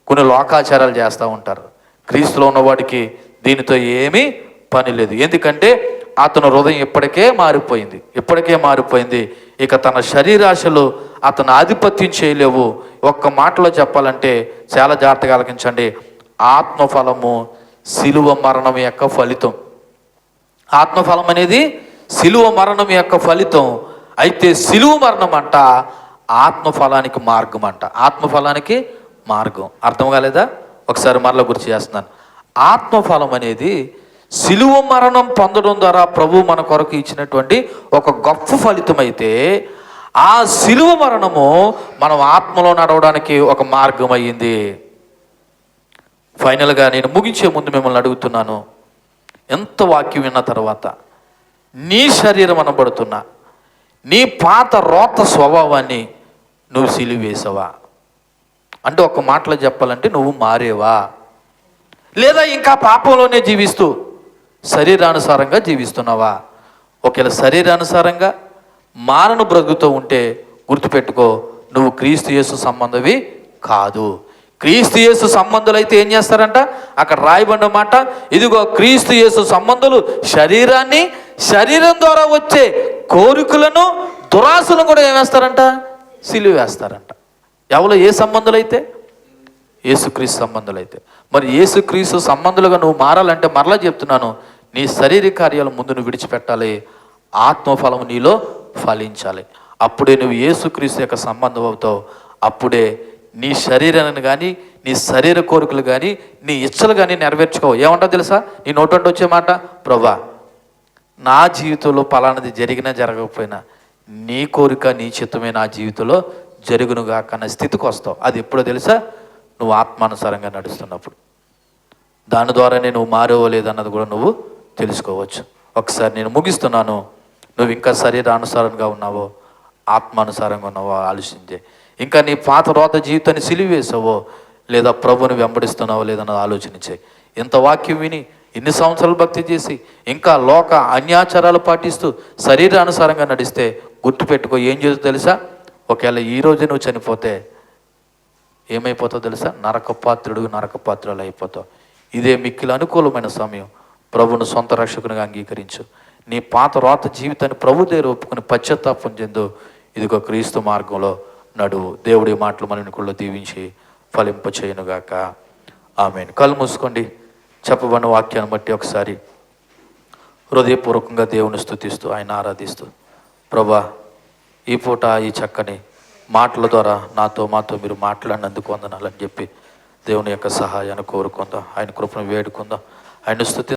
కొన్ని లోకాచారాలు చేస్తూ ఉంటారు. క్రీస్తులో ఉన్నవాడికి దీనితో ఏమీ పని లేదు. ఎందుకంటే అతను హృదయం ఇప్పటికే మారిపోయింది. ఇక తన శరీరాశలు అతను ఆధిపత్యం చేయలేవు. ఒక్క మాటలో చెప్పాలంటే చాలా జాగ్రత్తగా ఆలకించండి. ఆత్మఫలము సిలువ మరణం యొక్క ఫలితం. ఆత్మఫలం అనేది సిలువ మరణం యొక్క ఫలితం. అయితే సిలువ మరణం అంట ఆత్మఫలానికి మార్గం అంట. ఆత్మఫలానికి మార్గం అర్థం కాలేదా? ఒకసారి మరలా గుర్తు చేస్తున్నాను. ఆత్మఫలం అనేది సిలువ మరణం పొందడం ద్వారా ప్రభు మన కొరకు ఇచ్చినటువంటి ఒక గొప్ప ఫలితం. అయితే ఆ సిలువ మరణము మనం ఆత్మలో నడవడానికి ఒక మార్గం అయ్యింది. ఫైనల్గా నేను ముగించే ముందు మిమ్మల్ని అడుగుతున్నాను, ఎంత వాక్యం విన్న తర్వాత నీ శరీరం అనబడుతున్నా నీ పాత రోత స్వభావాన్ని నువ్వు సిలువేసావా? అంటే ఒక మాటలో చెప్పాలంటే నువ్వు మారేవా? లేదా ఇంకా పాపంలోనే జీవిస్తూ శరీరానుసారంగా జీవిస్తున్నావా? ఒకవేళ శరీరానుసారంగా మారను బ్రతుకుతూ ఉంటే గుర్తుపెట్టుకో, నువ్వు క్రీస్తు యేసు సంబంధవి కాదు. క్రీస్తు యేసు సంబంధులు అయితే ఏం చేస్తారంట? అక్కడ రాయబడిన మాట, ఇదిగో క్రీస్తు యేసు సంబంధులు శరీరాన్ని, శరీరం ద్వారా వచ్చే కోరికలను, దురాశలను కూడా ఏమేస్తారంట? సిలువ వేస్తారంట. ఎవరు? ఏ సంబంధులైతే? యేసుక్రీస్తు సంబంధులైతే. మరి యేసుక్రీస్తు సంబంధులుగా నువ్వు మారాలంటే మరలా చెప్తున్నాను, నీ శారీరక కార్యాలు ముందు నువ్వు విడిచిపెట్టాలి. ఆత్మఫలం నీలో ఫలించాలి. అప్పుడే నువ్వు యేసుక్రీస్తు యొక్క సంబంధం అవుతావు. అప్పుడే నీ శరీరాన్ని కానీ, నీ శరీర కోరికలు కానీ, నీ ఇచ్చలు కానీ నెరవేర్చుకో. ఏమంటావు తెలుసా? నీ నోటంటే వచ్చే మాట, ప్రభా నా జీవితంలో పలానది జరిగినా జరగకపోయినా నీ కోరిక నీ చిత్తమే నా జీవితంలో జరుగునుగా కన్న స్థితికి వస్తావు. అది ఎప్పుడో తెలుసా? నువ్వు ఆత్మానుసారంగా నడుస్తున్నప్పుడు. దాని ద్వారానే నువ్వు మారేవో లేదన్నది కూడా నువ్వు తెలుసుకోవచ్చు. ఒకసారి నేను ముగిస్తున్నాను. నువ్వు ఇంకా శరీరానుసారంగా ఉన్నావో, ఆత్మానుసారంగా ఉన్నావో ఆలోచించే. ఇంకా నీ పాత రోత జీవితాన్ని సిలివేసావో, లేదా ప్రభుని వెంబడిస్తున్నావో లేదన్నది ఆలోచించే. ఇంత వాక్యం విని ఇన్ని సంవత్సరాలు భక్తి చేసి ఇంకా లోక అన్యాచారాలు పాటిస్తూ శరీరానుసారంగా నడిస్తే గుర్తుపెట్టుకో, ఏం చేస్తుందో తెలుసా? ఒకవేళ ఈ రోజే నువ్వు చనిపోతే ఏమైపోతావు తెలుసా? నరకపాత్రులు అయిపోతావు. ఇదే మిక్కిలి అనుకూలమైన సమయం. ప్రభును సొంత రక్షకునిగా అంగీకరించు. నీ పాత రోత జీవితాన్ని ప్రభు దగ్గర ఒప్పుకుని పశ్చాత్తాపం చెందు. ఇదిగో క్రీస్తు మార్గంలో నడువు. దేవుడి మాటలు మనని కూడా దీవించి ఫలింప చేయనుగాక. ఆమేన్. కళ్ళు మూసుకోండి. చెప్పబడిన వాక్యాన్ని బట్టి ఒకసారి హృదయపూర్వకంగా దేవుని స్తుతిస్తూ ఆయన ఆరాధిస్తూ, ప్రభా ఈ పూట ఈ చక్కని మాటల ద్వారా మాతో మీరు మాట్లాడినందుకు వందనాలని చెప్పి దేవుని యొక్క సహాయాన్ని కోరుకుందాం. ఆయన కృపను వేడుకుందాం. ఆయన స్తుతి